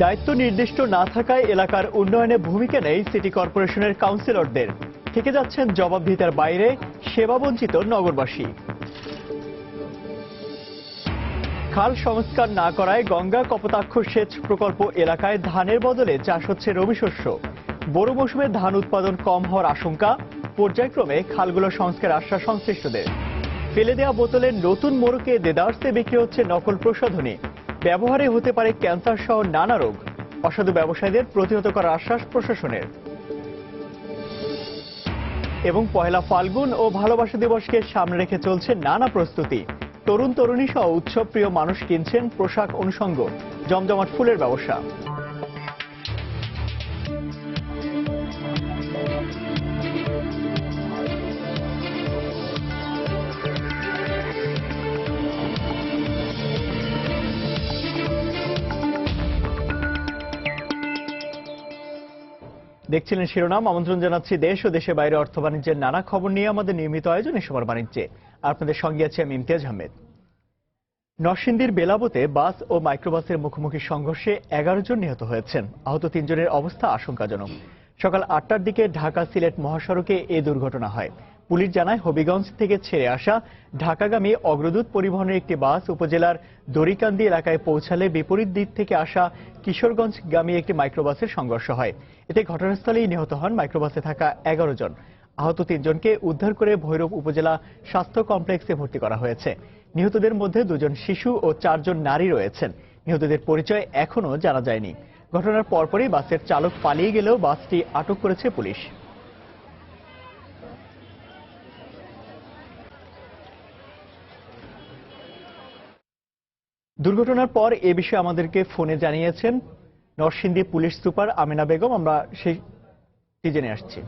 দায়িত্ব নির্দিষ্ট না থাকায় এলাকার উন্নয়নে ভূমিকা নেই সিটি কর্পোরেশনের কাউন্সিলরদের। থেকে যাচ্ছেন জবাবদিহিতার বাইরে, সেবাবঞ্চিত নগরবাসী। খাল সংস্কার না করায় গঙ্গা কপোতাক্ষ সেচ প্রকল্প এলাকায় ধানের বদলে চাষ হচ্ছে রবি শস্য। বোরো মৌসুমে ধান উৎপাদন কম হওয়ার আশঙ্কা, পর্যায়ক্রমে খালগুলো সংস্কার আশ্বাস সংশ্লিষ্টদের। ফেলে দেওয়া বোতলে নতুন মোড়কে দেদার্সে বিক্রি হচ্ছে নকল প্রসাধনী। ব্যবহারে হতে পারে ক্যান্সার সহ নানা রোগ। অসাধু ব্যবসায়ীদের প্রতিহত করার আশ্বাস প্রশাসনের। এবং পহেলা ফাল্গুন ও ভালোবাসা দিবসকে সামনে রেখে চলছে নানা প্রস্তুতি। তরুণ তরুণী সহ উৎসব প্রিয় মানুষ কিনছেন পোশাক অনুষঙ্গ, জমজমাট ফুলের ব্যবসা। দেখছিলেন শিরোনাম। আমন্ত্রণ জানাচ্ছি দেশ ও দেশের বাইরে অর্থ বাণিজ্যের নানা খবর নিয়ে আমাদের নিয়মিত আয়োজন এসবার বাণিজ্যে। আপনাদের সঙ্গে আছি আমি ইমতিয়াজ আহমেদ। নরসিংদীর বেলাবতে বাস ও মাইক্রোবাসের মুখোমুখি সংঘর্ষে 11 জন নিহত হয়েছেন। আহত 3 জনের অবস্থা আশঙ্কাজনক। সকাল 8টার দিকে ঢাকা সিলেট মহাসড়কে এ দুর্ঘটনা হয়। পুলিশ জানায়, হবিগঞ্জ থেকে ছেড়ে আসা ঢাকাগামী অগ্রদূত পরিবহনের একটি বাস উপজেলার দড়িকান্দি এলাকায় পৌঁছালে বিপরীত দিক থেকে আসা কিশোরগঞ্জগামী একটি মাইক্রোবাসের সংঘর্ষ হয়। এতে ঘটনাস্থলেই নিহত হন মাইক্রোবাসে থাকা 11 জন। আহত 3 জনকে উদ্ধার করে ভৈরব উপজেলা স্বাস্থ্য কমপ্লেক্সে ভর্তি করা হয়েছে। নিহতদের মধ্যে 2 জন শিশু ও 4 জন নারী রয়েছেন। নিহতদের পরিচয় এখনও জানা যায়নি। ঘটনার পরপরই বাসের চালক পালিয়ে গেলেও বাসটি আটক করেছে পুলিশ। দুর্ঘটনার পর এ বিষয়ে আমাদেরকে ফোনে জানিয়েছেন নরসিংদী পুলিশ সুপার আমিনা বেগম। আমরা সেইটি জেনে আসছি।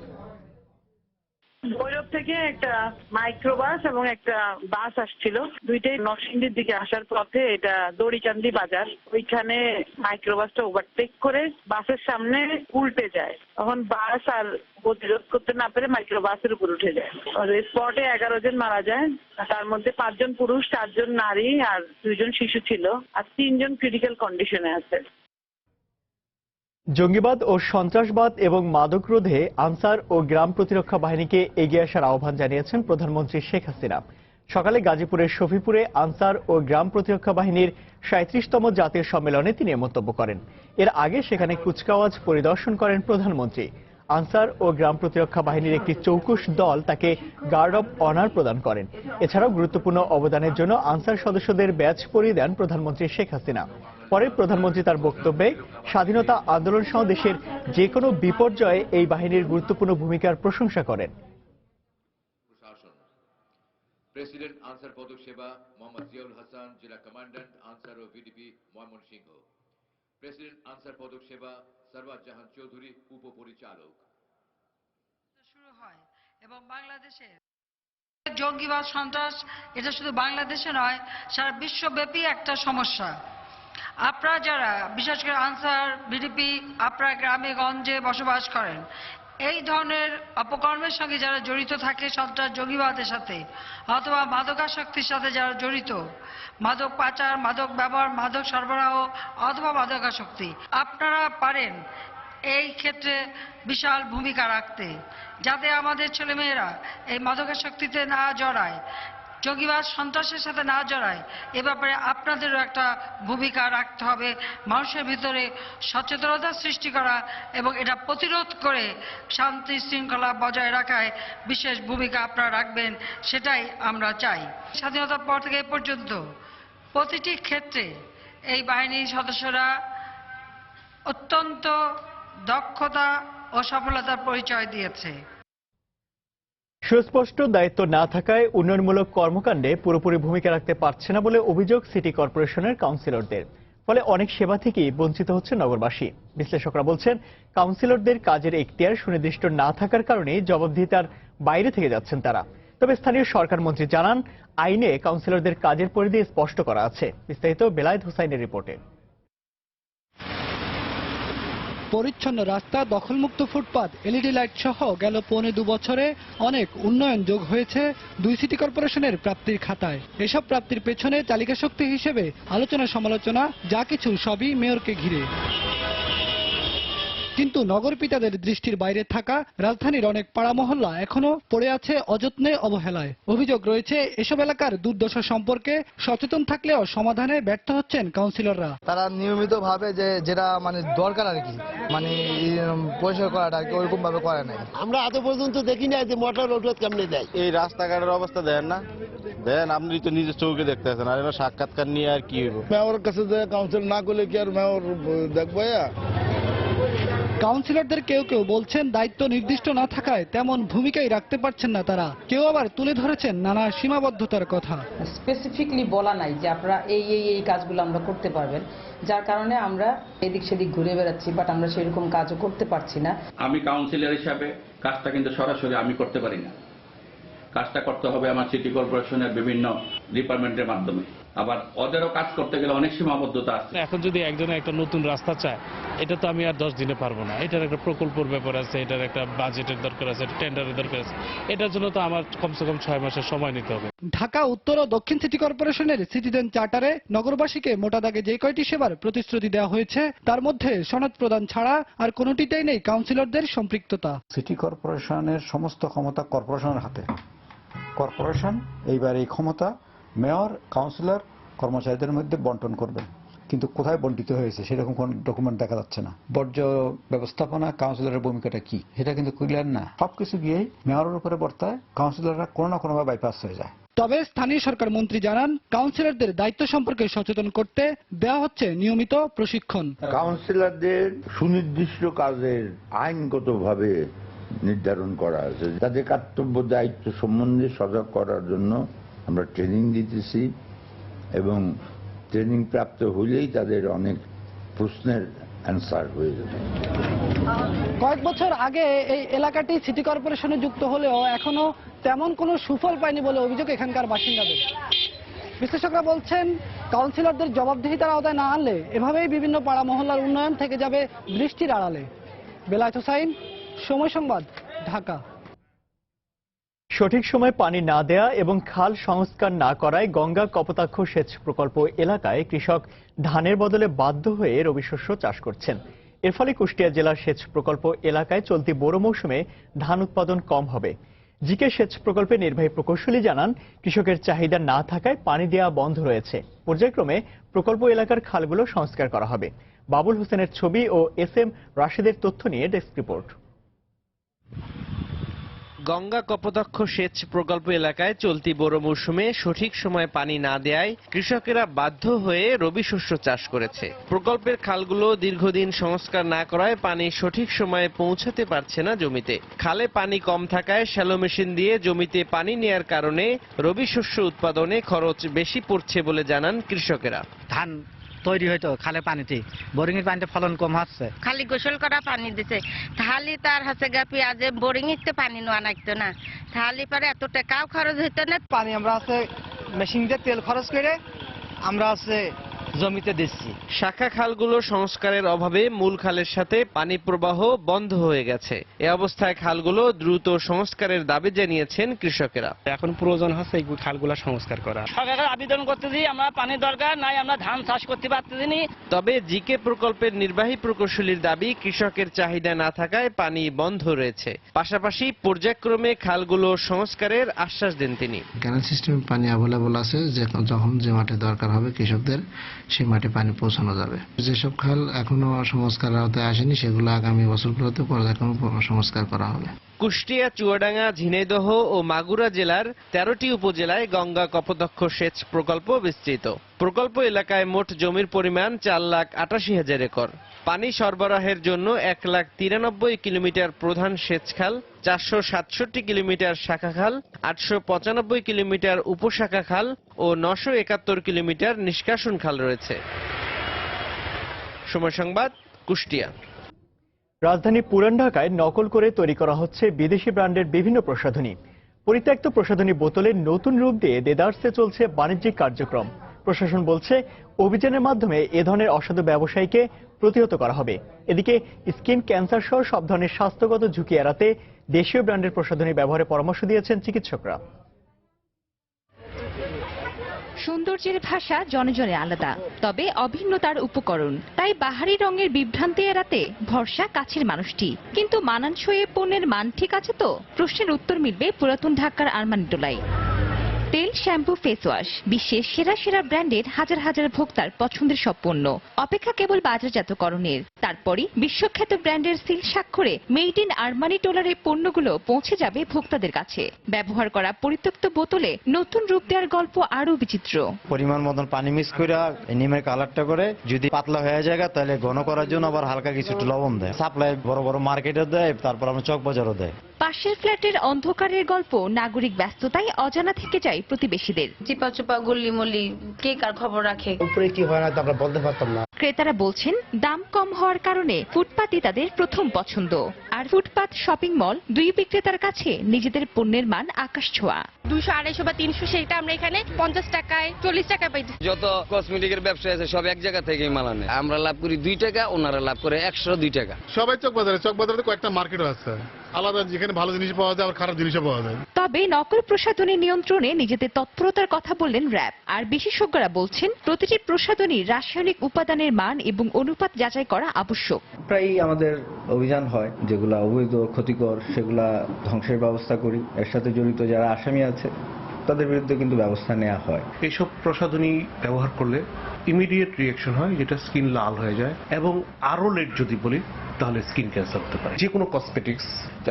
ভৈরব থেকে একটা মাইক্রোবাস এবং একটা বাস আসছিল, দুইটাই নরসিংদীর দিকে আসার পথে এটা দড়িকান্দি বাজার, ওইখানে মাইক্রোবাসটা ওভারটেক করে বাসের সামনে উল্টে যায়। তখন বাস আর প্রতিরোধ করতে না পেরে মাইক্রোবাসের উপর উঠে যায়। স্পটে 11 জন মারা যায়। তার মধ্যে 5 জন পুরুষ, 4 জন নারী আর 2 জন শিশু ছিল, আর 3 জন ক্রিটিক্যাল কন্ডিশনে আছে। জঙ্গিবাদ ও সন্ত্রাসবাদ এবং মাদক রোধে আনসার ও গ্রাম প্রতিরক্ষা বাহিনীকে এগিয়ে আসার আহ্বান জানিয়েছেন প্রধানমন্ত্রী শেখ হাসিনা। সকালে গাজীপুরের শফিপুরে আনসার ও গ্রাম প্রতিরক্ষা বাহিনীর 37তম জাতীয় সম্মেলনে তিনি মন্তব্য করেন। এর আগে সেখানে কুচকাওয়াজ পরিদর্শন করেন প্রধানমন্ত্রী। আনসার ও গ্রাম প্রতিরক্ষা বাহিনীর একটি চৌকুশ দল তাকে গার্ড অব অনার প্রদান করেন। এছাড়াও গুরুত্বপূর্ণ অবদানের জন্য আনসার সদস্যদের ব্যাজ পরিয়ে দেন প্রধানমন্ত্রী শেখ হাসিনা। পরে প্রধানমন্ত্রী তার বক্তব্যে স্বাধীনতা আন্দোলন সহ দেশের যে কোনো বিপর্যয়ে এই বাহিনীর গুরুত্বপূর্ণ ভূমিকার প্রশংসা করেন। প্রেসিডেন্ট আনসার পদক সেবা মোহাম্মদ জিয়াউল হাসান, জেলা কমান্ড্যান্ট আনসার ও ভিডিপি ময়মনসিংহ। প্রেসিডেন্ট আনসার পদক সেবা সরওয়ার জাহান চৌধুরী, উপপরিচালক। শুরু হয় এবং বাংলাদেশে জঙ্গিবাদ সন্ত্রাস এটা শুধু বাংলাদেশে নয়, সারা বিশ্বব্যাপী একটা সমস্যা। আপনারা যারা বিশেষ করে আনসার ভিডিপি আপনারা গ্রামে গঞ্জে বসবাস করেন, এই ধরনের অপকর্মের সঙ্গে যারা জড়িত থাকে, সন্ত্রাস জঙ্গিবাদের সাথে অথবা মাদকাসক্তির সাথে যারা জড়িত, মাদক পাচার, মাদক ব্যবহার, মাদক সরবরাহ অথবা মাদকাসক্তি, আপনারা পারেন এই ক্ষেত্রে বিশাল ভূমিকা রাখতে, যাতে আমাদের ছেলেমেয়েরা এই মাদকাসক্তিতে না জড়ায়, জঙ্গিবাদ সন্ত্রাসের সাথে না জড়ায়। এ ব্যাপারে আপনাদেরও একটা ভূমিকা রাখতে হবে। মানুষের ভিতরে সচেতনতা সৃষ্টি করা এবং এটা প্রতিরোধ করে শান্তি শৃঙ্খলা বজায় রাখায় বিশেষ ভূমিকা আপনারা রাখবেন, সেটাই আমরা চাই। স্বাধীনতার পর থেকে এ পর্যন্ত প্রতিটি ক্ষেত্রে এই বাহিনীর সদস্যরা অত্যন্ত দক্ষতা ও সফলতার পরিচয় দিয়েছে। সুস্পষ্ট দায়িত্ব না থাকায় উন্নয়নমূলক কর্মকাণ্ডে পুরোপুরি ভূমিকা রাখতে পারছে না বলে অভিযোগ সিটি কর্পোরেশনের কাউন্সিলরদের। ফলে অনেক সেবা থেকেই বঞ্চিত হচ্ছে নগরবাসী। বিশ্লেষকরা বলছেন, কাউন্সিলরদের কাজের এখতিয়ার সুনির্দিষ্ট না থাকার কারণে জবাবদিহিতার বাইরে থেকে যাচ্ছেন তারা। তবে স্থানীয় সরকার মন্ত্রী জানান, আইনে কাউন্সিলরদের কাজের পরিধি স্পষ্ট করা আছে। বিস্তারিত বেলায়েত হোসাইনের রিপোর্টে। পরিচ্ছন্ন রাস্তা, দখলমুক্ত ফুটপাত, এলইডি লাইট সহ গেল 1.25 বছরে অনেক উন্নয়ন যোগ হয়েছে 2 সিটি কর্পোরেশনের প্রাপ্তির খাতায়। এসব প্রাপ্তির পেছনে তালিকা শক্তি হিসেবে আলোচনা সমালোচনা যা কিছু সবই মেয়রকে ঘিরে। কিন্তু নগর পিতাদের দৃষ্টির বাইরে থাকা রাজধানীর অনেক পাড়া মহল্লা এখনো পড়ে আছে অযত্নে অবহেলায়। অভিযোগ রয়েছে এসব এলাকার দুর্দশা সম্পর্কে সচেতন থাকলেও সমাধানে ব্যর্থ হচ্ছেন কাউন্সিলররা। তারা নিয়মিত ভাবে যে যেটা মানে দরকার আর কি, মানে পরিষ্কার করাটা আর কি ওইরকম ভাবে করে নাই। আমরা আজ পর্যন্ত দেখি না যে মোটর ওষুধ কেমনে দেয়। এই রাস্তাঘাটের অবস্থা দেন না, দেন আপনি তো নিজের চোখে দেখতেছেন, আর এবার সাক্ষাৎকার নিয়ে আর কি হইব। মেয়রের কাছে যে কাউন্সিল না করলে কি আর মেয়র দেখবো? কাউন্সিলরদের কেউ কেউ বলছেন দায়িত্ব নির্দিষ্ট না থাকায় তেমন ভূমিকাই রাখতে পারছেন না তারা। কেউ আবার তুলে ধরেছেন নানা সীমাবদ্ধতার কথা। স্পেসিফিকলি বলা নাই যে আপনারা এই কাজগুলো আমরা করতে পারবেন, যার কারণে আমরা এদিক সেদিক ঘুরে বেড়াচ্ছি, বাট আমরা সেরকম কাজও করতে পারছি না। আমি কাউন্সিলর হিসাবে কাজটা কিন্তু সরাসরি আমি করতে পারি না, কাজটা করতে হবে আমার সিটি কর্পোরেশনের বিভিন্ন ডিপার্টমেন্টের মাধ্যমে। আবার ওদেরও কাজ করতে গেলে অনেক সীমাবদ্ধতা আছে। এখন যদি একজনে একটা নতুন রাস্তা চায়, এটা তো আমি আর 10 দিনে পারবো না। এটার একটা প্রকল্পের ব্যাপার আছে, এটার একটা বাজেটের দরকার আছে, টেন্ডারের দরকার আছে। এটার জন্য তো আমার কমসে কম 6 মাসের সময় নিতে হবে। ঢাকা উত্তর ও দক্ষিণ সিটি কর্পোরেশনের সিটিজেন চার্টারে নগরবাসীকে মোটা দাগে যে কয়টি সেবার প্রতিশ্রুতি দেওয়া হয়েছে তার মধ্যে সনদ প্রদান ছাড়া আর কোনোটিতেই নেই কাউন্সিলরদের সম্পৃক্ততা। সিটি কর্পোরেশনের সমস্ত ক্ষমতা কর্পোরেশনের হাতে। কর্পোরেশন এইবার এই ক্ষমতা মেয়র, কাউন্সিলর, কর্মচারীদের মধ্যে বন্টন করবেন, কিন্তু কোথায় বন্টিত হয়েছে সেরকম কোন ডকুমেন্ট দেখা যাচ্ছে না। বর্জ্য ব্যবস্থাপনা কাউন্সিলরের ভূমিকাটা কি সেটা কিন্তু ক্লিয়ার না। সবকিছু গিয়েই মেয়রের উপরে বর্তায়, কাউন্সিলররা কোনো না কোনোভাবে বাইপাস হয়ে যায়। তবে স্থানীয় সরকার মন্ত্রী জানান কাউন্সিলরদের দায়িত্ব সম্পর্কে সচেতন করতে দেওয়া হচ্ছে নিয়মিত প্রশিক্ষণ। কাউন্সিলরদের সুনির্দিষ্ট কাজের আইনগতভাবে নির্ধারণ করা আছে। তাদের কর্তব্য দায়িত্ব সম্বন্ধে সজাগ করার জন্য আমরা ট্রেনিং দিতেছি এবং ট্রেনিং প্রাপ্ত হলেই তাদের অনেক প্রশ্নের অ্যান্সার হয়ে যাবে। কয়েক বছর আগে এই এলাকাটি সিটি কর্পোরেশনে যুক্ত হলেও এখনো তেমন কোনো সুফল পায়নি বলে অভিযোগ এখানকার বাসিন্দাদের। বিশ্লেষকরা বলছেন কাউন্সিলরদের জবাবদিহিতার আওতায় না আনলে এভাবেই বিভিন্ন পাড়া মহল্লার উন্নয়ন থেকে যাবে দৃষ্টির আড়ালে। বেলায়েত হোসাইন, সময় সংবাদ, ঢাকা। সঠিক সময় পানি না দেয়া এবং খাল সংস্কার না করায় গঙ্গা কপোতাক্ষ সেচ প্রকল্প এলাকায় কৃষক ধানের বদলে বাধ্য হয়ে রবি শস্য চাষ করছেন। এর ফলে কুষ্টিয়া জেলার সেচ প্রকল্প এলাকায় চলতি বোরো মৌসুমে ধান উৎপাদন কম হবে। জিকে সেচ প্রকল্পের নির্বাহী প্রকৌশলী জানান কৃষকের চাহিদা না থাকায় পানি দেওয়া বন্ধ রয়েছে। পর্যায়ক্রমে প্রকল্প এলাকার খালগুলো সংস্কার করা হবে। বাবুল হোসেনের ছবি ও SM রাশেদের তথ্য নিয়ে ডেস্ক রিপোর্ট। গঙ্গা কপোতাক্ষ সেচ প্রকল্প এলাকায় চলতি বোরো মৌসুমে সঠিক সময়ে পানি না দেয়ায় কৃষকেরা বাধ্য হয়ে রবি শস্য চাষ করেছে। প্রকল্পের খালগুলো দীর্ঘদিন সংস্কার না করায় পানি সঠিক সময়ে পৌঁছাতে পারছে না জমিতে। খালে পানি কম থাকায় শ্যালো মেশিন দিয়ে জমিতে পানি নেয়ার কারণে রবি শস্য উৎপাদনে খরচ বেশি পড়ছে বলে জানান কৃষকেরা। ধান তৈরি হয়তো খালে পানিতে, বোরিং এর পানিতে ফলন কম হচ্ছে। খালি গোসল করা পানি দিছে, তাহলে তার হাসে গা পেঁয়াজে বোরিং এতে পানি নেওয়া লাগতো না, তাহলে পরে এত টাকাও খরচ হইতো না। পানি আমরা আছে মেশিন দিয়ে তেল খরচ করে আমরা আছে জমিতে দিচ্ছি। শাখা খালগুলো সংস্কারের অভাবে মূল খালের সাথে পানি প্রবাহ বন্ধ হয়ে গেছে। এ অবস্থায় খালগুলো দ্রুত সংস্কারের দাবি জানিয়েছেন কৃষকেরা। এখন প্রয়োজন হচ্ছে এই খালগুলো সংস্কার করা। সরকারের আবেদন করতেছি, আমরা পানি দরকার নাই, আমরা ধান চাষ করতে পারতেছি না। তবে জিকে প্রকল্পের নির্বাহী প্রকৌশলীর দাবি কৃষকের চাহিদা না থাকায় পানি বন্ধ রয়েছে। পাশাপাশি পর্যায়ক্রমে খালগুলো সংস্কারের আশ্বাস দেন তিনি। ক্যানেল সিস্টেমে পানি অ্যাভেলেবল আছে, যখন যে মাঠে দরকার হবে কৃষকদের সেই মাঠে পানি পৌঁছানো যাবে। যেসব খাল এখনো সংস্কার আওতায় আসেনি সেগুলো আগামী বছরগুলোতে পর্যায়ক্রমে সংস্কার করা হবে। কুষ্টিয়া, চুয়াডাঙ্গা, ঝিনাইদহ ও মাগুরা জেলার 13টি উপজেলায় গঙ্গা কপোতাক্ষ সেচ প্রকল্প বিস্তৃত। প্রকল্প এলাকায় মোট জমির পরিমাণ 4,88,000 একর। পানি সরবরাহের জন্য 1,93,000 কিলোমিটার প্রধান সেচ খাল, 467 কিলোমিটার শাখা খাল, 895 কিলোমিটার উপশাখা খাল ও 971 কিলোমিটার নিষ্কাশন খাল রয়েছে। সময় সংবাদ, কুষ্টিয়া। রাজধানী পুরান ঢাকায় নকল করে তৈরি করা হচ্ছে বিদেশি ব্র্যান্ডের বিভিন্ন প্রসাধনী। পরিত্যক্ত প্রসাধনী বোতলে নতুন রূপ দিয়ে দেদারসে চলছে বাণিজ্যিক কার্যক্রম। প্রশাসন বলছে অভিযানের মাধ্যমে এ ধরনের অসাধু ব্যবসায়ীকে প্রতিহত করা হবে। এদিকে স্কিন ক্যান্সার সহ সব ধরনের স্বাস্থ্যগত ঝুঁকি এড়াতে দেশীয় ব্র্যান্ডের প্রসাধনী ব্যবহারের পরামর্শ দিয়েছেন চিকিৎসকরা। সৌন্দর্যের ভাষা জনজনে আলাদা, তবে অভিন্নতার উপকরণ। তাই বাহারি রঙের বিভ্রান্তি এড়াতে ভরসা কাছের মানুষটি। কিন্তু মানানসই এ পণ্যের মান ঠিক আছে তো? প্রশ্নের উত্তর মিলবে পুরাতন ঢাকার আরমানি টোলায়। তেল, শ্যাম্পু, ফেস ওয়াশ, বিশ্বের সেরা সেরা ব্র্যান্ডের হাজার হাজার ভোক্তার পছন্দের সব পণ্য। অপেক্ষা কেবল বাজারজাতকরণের। তারপরই বিশ্বখ্যাত ব্র্যান্ডের সিল স্বাক্ষরে মেড ইন আরমানি টোলার এই পণ্যগুলো পৌঁছে যাবে ভোক্তাদের কাছে। ব্যবহার করা পরিত্যক্ত বোতলে নতুন রূপ দেওয়ার গল্প আরো বিচিত্র। পরিমাণ মতন পানি মিক্স করে নিমের কালারটা করে যদি পাতলা হয়ে যায় তাহলে ঘন করার জন্য আবার হালকা কিছু একটু লবণ দেয়। সাপ্লাই বড় বড় মার্কেটে দেয়, তারপর আমরা চক বাজারও দেয়। পাশের ফ্ল্যাটের অন্ধকারের গল্প নাগরিক ব্যস্ততায় অজানা থেকে যায় প্রতিবেশীদের। চিপা চুপা গুল্লি মুল্লি কে কার খবর রাখে, উপরে কি হয় না তো আমরা বলতে পারতাম না। ক্রেতারা বলছেন দাম কম হওয়ার কারণে ফুটপাতই তাদের প্রথম পছন্দ। আর ফুটপাত শপিং মল দুই বিক্রেতার কাছে নিজেদের পণ্যের মান আকাশ ছোঁয়া। 200, 250 বা 300 সেটা আমরা এখানে 50 টাকায় 40 টাকায় পাইতেছি। যত কসমেটিকের ব্যবসা আছে সব এক জায়গা থেকেই মাল আনে। আমরা লাভ করি 2 টাকা, ওনারা লাভ করে 102 টাকা। সবাই চক বাজারে কয়েকটা মার্কেটও আছে আলাদা, যেখানে ভালো জিনিস পাওয়া যায় আর খারাপ জিনিসও পাওয়া যায়। তবে নকল প্রসাধনী নিয়ন্ত্রণে নিজেদের তৎপরতার কথা বললেন র্যাব। আর বিশেষজ্ঞরা বলছেন প্রতিটি প্রসাধনী রাসায়নিক উপাদানের মান এবং অনুপাত যাচাই করা আবশ্যক। প্রায়ই আমাদের অভিযান হয়, যেগুলা অবৈধ ক্ষতিকর সেগুলা ধ্বংসের ব্যবস্থা করি। এর সাথে জড়িত যারা আসামি আছে তাদের বিরুদ্ধে কিন্তু ব্যবস্থা নেওয়া হয়। এইসব প্রসাধনী ব্যবহার করলে ইমিডিয়েট রিঅ্যাকশন হয়, যেটা স্কিন লাল হয়ে যায়, এবং আরো লেট যদি বলি তাহলে স্কিন ক্যান্সার হতে পারে। যে কোনো কসমেটিক্স,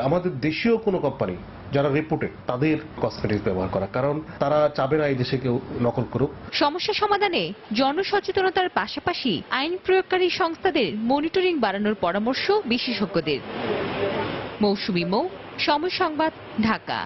আমাদের দেশীয় কোনো কোম্পানি যারা রিপোর্টেড তাদের কসমেটিক্স ব্যবহার করা, কারণ তারা চাবে না এই দেশে কেউ নকল করুক। সমস্যা সমাধানে জনসচেতনতার পাশাপাশি আইন প্রয়োগকারী সংস্থাদের মনিটরিং বাড়ানোর পরামর্শ বিশেষজ্ঞদের। মৌসুমী মৌ, সময় সংবাদ, ঢাকা।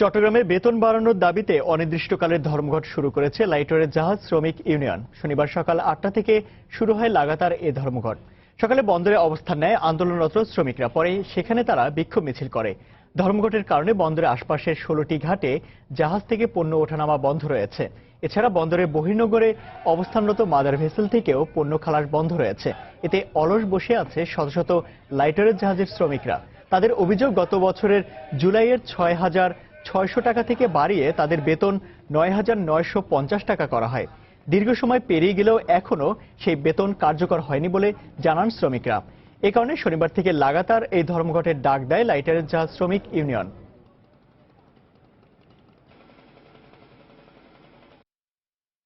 চট্টগ্রামে বেতন বাড়ানোর দাবিতে অনির্দিষ্টকালের ধর্মঘট শুরু করেছে লাইটওয়ের জাহাজ শ্রমিক ইউনিয়ন। শনিবার সকাল 8টা থেকে শুরু হয় লাগাতার এ ধর্মঘট। সকালে বন্দরে অবস্থান নেয় আন্দোলনরত শ্রমিকরা, পরে সেখানে তারা বিক্ষোভ মিছিল করে। ধর্মঘটের কারণে বন্দরের আশপাশের 16টি ঘাটে জাহাজ থেকে পণ্য ওঠানামা বন্ধ রয়েছে। এছাড়া বন্দরের বহির্নগরে অবস্থানরত মাদার ভেসেল থেকেও পণ্য খালাস বন্ধ রয়েছে। এতে অলস বসে আছে শত শত লাইটওয়ের জাহাজের শ্রমিকরা। তাদের অভিযোগ, গত বছরের জুলাইয়ের 6,600 টাকা থেকে বাড়িয়ে তাদের বেতন 9,950 টাকা করা হয়। দীর্ঘ সময় পেরিয়ে গেলেও এখনো সেই বেতন কার্যকর হয়নি বলে জানান শ্রমিকরা। এ কারণে শনিবার থেকে লাগাতার এই ধর্মঘটের ডাক দেয় লাইটারের জাহাজ শ্রমিক ইউনিয়ন।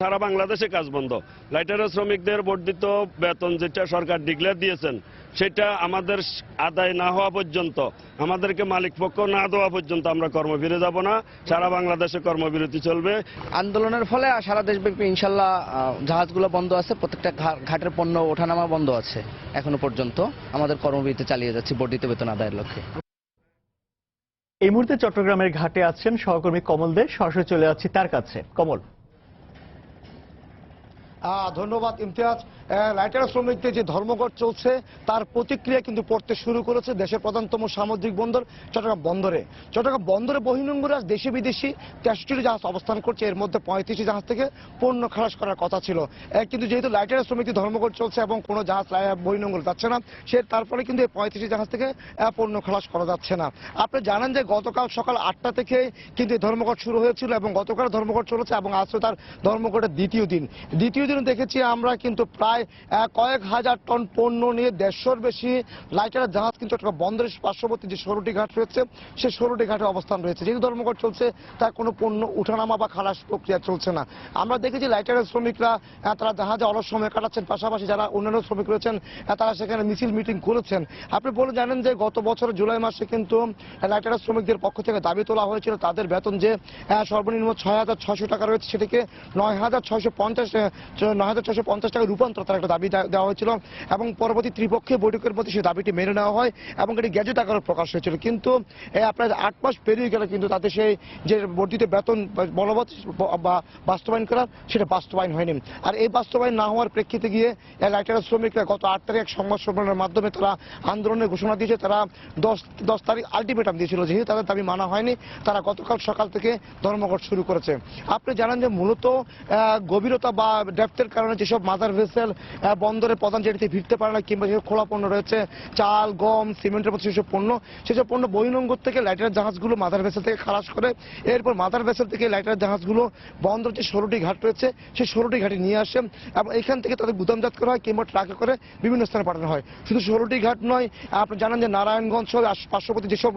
সারা বাংলাদেশে কাজ বন্ধ। লাইটারের শ্রমিকদের বর্ধিত বেতন যেটা সরকার ডিক্লেয়ার দিয়েছেন সেটা আমাদের আদায় না হওয়া পর্যন্ত, আমাদেরকে মালিক পক্ষ না দেওয়া পর্যন্ত আমরা কর্মবিরতি যাব না। সারা বাংলাদেশে কর্মবিরতি চলবে। আন্দোলনের ফলে সারা দেশব্যাপী ইনশাল্লাহ জাহাজগুলো বন্ধ আছে, প্রত্যেকটা ঘাটের পণ্য ওঠানামা বন্ধ আছে। এখনো পর্যন্ত আমাদের কর্মবিরতি চালিয়ে যাচ্ছি বর্ধিত বেতন আদায়ের লক্ষ্যে। এই মুহূর্তে চট্টগ্রামের ঘাটে আছেন সহকর্মী কমল দে। সরাসরি চলে যাচ্ছি তার কাছে। কমল। ধন্যবাদ ইমতিয়াজ। লাইটার শ্রমিকদের যে ধর্মঘট চলছে তার প্রতিক্রিয়া কিন্তু পড়তে শুরু করেছে দেশের প্রধানতম সামুদ্রিক বন্দর চট্টগ্রাম বন্দরে। চট্টগ্রাম বন্দরে বহির্নোঙরে দেশি বিদেশি 63টি জাহাজ অবস্থান করছে। এর মধ্যে 35টি জাহাজ থেকে পণ্য খালাস করার কথা ছিল, কিন্তু যেহেতু লাইটার শ্রমিকদের ধর্মঘট চলছে এবং কোনো জাহাজ বহির্নোঙরে যাচ্ছে না, তার ফলে কিন্তু এই 35টি জাহাজ থেকে পণ্য খালাস করা যাচ্ছে না। আপনি জানেন যে গতকাল সকাল 8টা থেকে কিন্তু এই ধর্মঘট শুরু হয়েছিল এবং গতকাল ধর্মঘট চলেছে এবং আজকে তার ধর্মঘটের দ্বিতীয় দিন দেখেছি আমরা কিন্তু প্রায় কয়েক হাজার টন পণ্য নিয়ে 150র বেশি লাইটারের জাহাজ কিন্তু বন্দরের পার্শ্ববর্তী যে 16টি ঘাট রয়েছে সেই 16টি ঘাটে অবস্থান রয়েছে। যেহেতু ধর্মঘট চলছে তার কোনো পণ্য উঠানামা বা খালাস প্রক্রিয়া চলছে না। আমরা দেখেছি লাইটারের শ্রমিকরা তারা জাহাজে অলস সময় কাটাচ্ছেন, পাশাপাশি যারা অন্যান্য শ্রমিক রয়েছেন তারা সেখানে মিছিল মিটিং করেছেন। আপনি বলে জানেন যে গত বছর জুলাই মাসে কিন্তু লাইটারের শ্রমিকদের পক্ষ থেকে দাবি তোলা হয়েছিল তাদের বেতন যে সর্বনিম্ন 6,600 টাকা রয়েছে সেটিকে 9,650 টাকা রূপান্তর তার একটা দাবি দেওয়া হয়েছিল এবং পরবর্তী ত্রিপক্ষীয় বৈঠকের মধ্যে সেই দাবিটি মেনে নেওয়া হয় এবং এটি গ্যাজেট আকারে প্রকাশ হয়েছিল। কিন্তু আপনার 8 মাস পেরিয়ে গেলে কিন্তু তাদের সেই যে বর্ধিত বেতন বলবৎ বা বাস্তবায়ন করা সেটা বাস্তবায়ন হয়নি। আর এই বাস্তবায়ন না হওয়ার প্রেক্ষিতে গিয়ে লাইটারের শ্রমিকরা গত 8 তারিখ এক সংবাদ সম্মেলনের মাধ্যমে তারা আন্দোলনের ঘোষণা দিয়েছে। তারা 10 তারিখ আলটিমেটাম দিয়েছিল, যেহেতু তাদের দাবি মানা হয়নি তারা গতকাল সকাল থেকে ধর্মঘট শুরু করেছে। আপনি জানেন যে মূলত গভীরতা বা পর্যাপ্তের কারণে যেসব মাদার ভেসেল বন্দরের প্রধান জেটিতে ভিড়তে পারে না, কিংবা যেসব খোলা পণ্য রয়েছে চাল, গম, সিমেন্টের মতো সেসব পণ্য বহির্নোঙর থেকে লাইটার জাহাজগুলো মাদার ভেসেল থেকে খালাস করে এরপর মাদার ভেসেল থেকে লাইটার জাহাজগুলো বন্দর যে 16টি ঘাট রয়েছে সেই 16টি ঘাটে নিয়ে আসে এবং এখান থেকে তাদের গুদামজাত করা হয় কিংবা ট্রাকে করে বিভিন্ন স্থানে পাঠানো হয়। শুধু 16টি ঘাট নয়, আপনি জানেন যে নারায়ণগঞ্জ সহ পার্শ্ববর্তী যেসব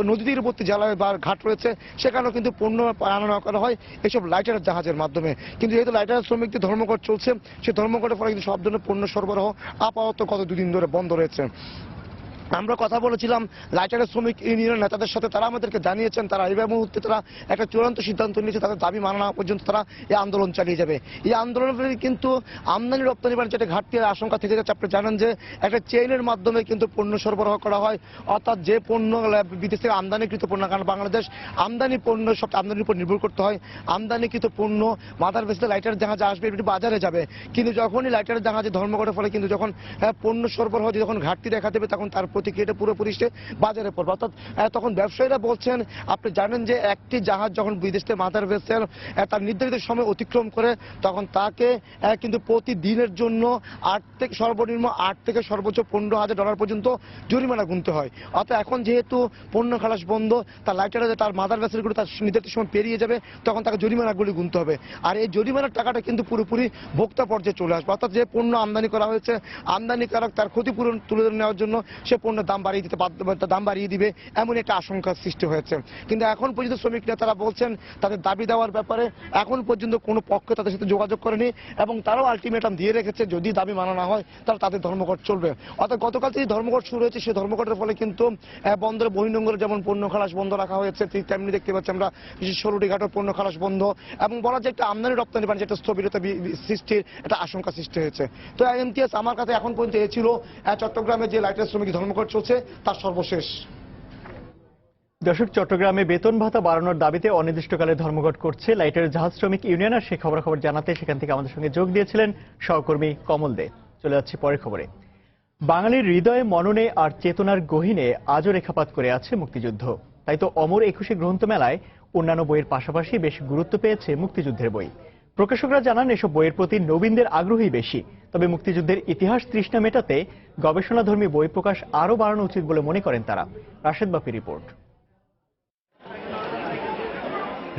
নদী তীরবর্তী জেলায় বা ঘাট রয়েছে সেখানেও কিন্তু পণ্য আনা করা হয় এসব লাইটার জাহাজের মাধ্যমে। কিন্তু যেহেতু লাইটার শ্রমিকদের ধর্মঘট চলছে, সেই ধর্মঘটের ফলে কিন্তু সব ধরনের পণ্য সরবরাহ আপাতত গত 2 দিন ধরে বন্ধ রয়েছে। আমরা কথা বলেছিলাম লাইটারের শ্রমিক ইউনিয়নের নেতাদের সাথে, তারা আমাদেরকে জানিয়েছেন তারা এই মুহূর্তে তারা একটা চূড়ান্ত সিদ্ধান্ত নিয়েছে, তাদের দাবি মানা না পর্যন্ত তারা এই আন্দোলন চালিয়ে যাবে। এই আন্দোলনের কিন্তু আমদানি রপ্তানি বাণিজ্যে একটা ঘাটতির আশঙ্কা থেকে যাচ্ছে। আপনি জানেন যে একটা চেইনের মাধ্যমে কিন্তু পণ্য সরবরাহ করা হয়, অর্থাৎ যে পণ্য বিদেশ থেকে আমদানিকৃত পণ্য, কারণ বাংলাদেশ আমদানি পণ্য সব আমদানির উপর নির্ভর করতে হয়, আমদানিকৃত পণ্য মাদার ভেসেলে লাইটার জাহাজ আসবে, এটি বাজারে যাবে। কিন্তু যখনই লাইটার জাহাজে ধর্মঘটের ফলে কিন্তু যখন পণ্য সরবরাহ যখন ঘাটতি দেখা দেবে তখন তার প্রতিক্রিয়াটা পুরোপুরি বাজারে পড়বে। অর্থাৎ তখন ব্যবসায়ীরা বলছেন, আপনি জানেন যে একটি জাহাজ যখন বিদেশ থেকে মাদার ভেসেল তার নির্ধারিত সময় অতিক্রম করে তখন তাকে কিন্তু প্রতিদিনের জন্য সর্বনিম্ন 8 থেকে সর্বোচ্চ $15,000 পর্যন্ত জরিমানা গুনতে হয়। অর্থাৎ এখন যেহেতু পণ্য খালাস বন্ধ, তার লাইটারে তার মাদার ভেসেলগুলো তার নির্ধারিত সময় পেরিয়ে যাবে, তখন তাকে জরিমানাগুলি গুনতে হবে। আর এই জরিমানার টাকাটা কিন্তু পুরোপুরি ভোক্তা পর্যায়ে চলে আসবে। অর্থাৎ যে পণ্য আমদানি করা হয়েছে, আমদানিকারক তার ক্ষতিপূরণ তুলে নেওয়ার জন্য সে পণ্যের দাম বাড়িয়ে দিবে, এমন একটা আশঙ্কার সৃষ্টি হয়েছে। কিন্তু এখন পর্যন্ত শ্রমিক নেতারা বলছেন তাদের দাবি দেওয়ার ব্যাপারে এখন পর্যন্ত কোনো পক্ষ তাদের সাথে যোগাযোগ করেনি এবং তারাও আলটিমেটাম দিয়ে রেখেছে যদি দাবি মানা না হয় তাহলে তাদের ধর্মঘট চলবে। অর্থাৎ গতকাল থেকে ধর্মঘট শুরু হয়েছে, সেই ধর্মঘটের ফলে কিন্তু বন্দরে বহির্নোঙরে যেমন পণ্য খালাস বন্ধ রাখা হয়েছে, ঠিক তেমনি দেখতে পাচ্ছি আমরা 16টি ঘাটের পণ্য খালাস বন্ধ এবং বলা যায় একটা আমদানি রপ্তানি বাণিজ্য একটা স্থবিরতা সৃষ্টির একটা আশঙ্কা সৃষ্টি হয়েছে। তো ইমতিয়াজ, আমার কাছে এখন পর্যন্ত এ ছিল চট্টগ্রামে যে লাইটার শ্রমিক ধর্মঘট চলছে তার সর্বশেষ। দর্শক, চট্টগ্রামে বেতন ভাতা বাড়ানোর দাবিতে অনির্দিষ্টকালে ধর্মঘট করছে লাইটারের জাহাজ শ্রমিক ইউনিয়ন। আর সেই খবর জানাতে সেখান থেকে আমাদের সঙ্গে যোগ দিয়েছিলেন সহকর্মী কমল দে। চলে যাচ্ছি পরের খবরে। বাঙালির হৃদয়ে, মননে আর চেতনার গহীনে আজও রেখাপাত করে আছে মুক্তিযুদ্ধ। তাই তো অমর 21শে গ্রন্থমেলায় অন্যান্য বইয়ের পাশাপাশি বেশ গুরুত্ব পেয়েছে মুক্তিযুদ্ধের বই। প্রকাশকরা জানান এসব বইয়ের প্রতি নবীনদের আগ্রহী বেশি। তবে মুক্তিযুদ্ধের ইতিহাস তৃষ্ণা মেটাতে গবেষণাধর্মী বই প্রকাশ আরও বাড়ানো উচিত বলে মনে করেন তারা। রাশেদ বাপি রিপোর্ট।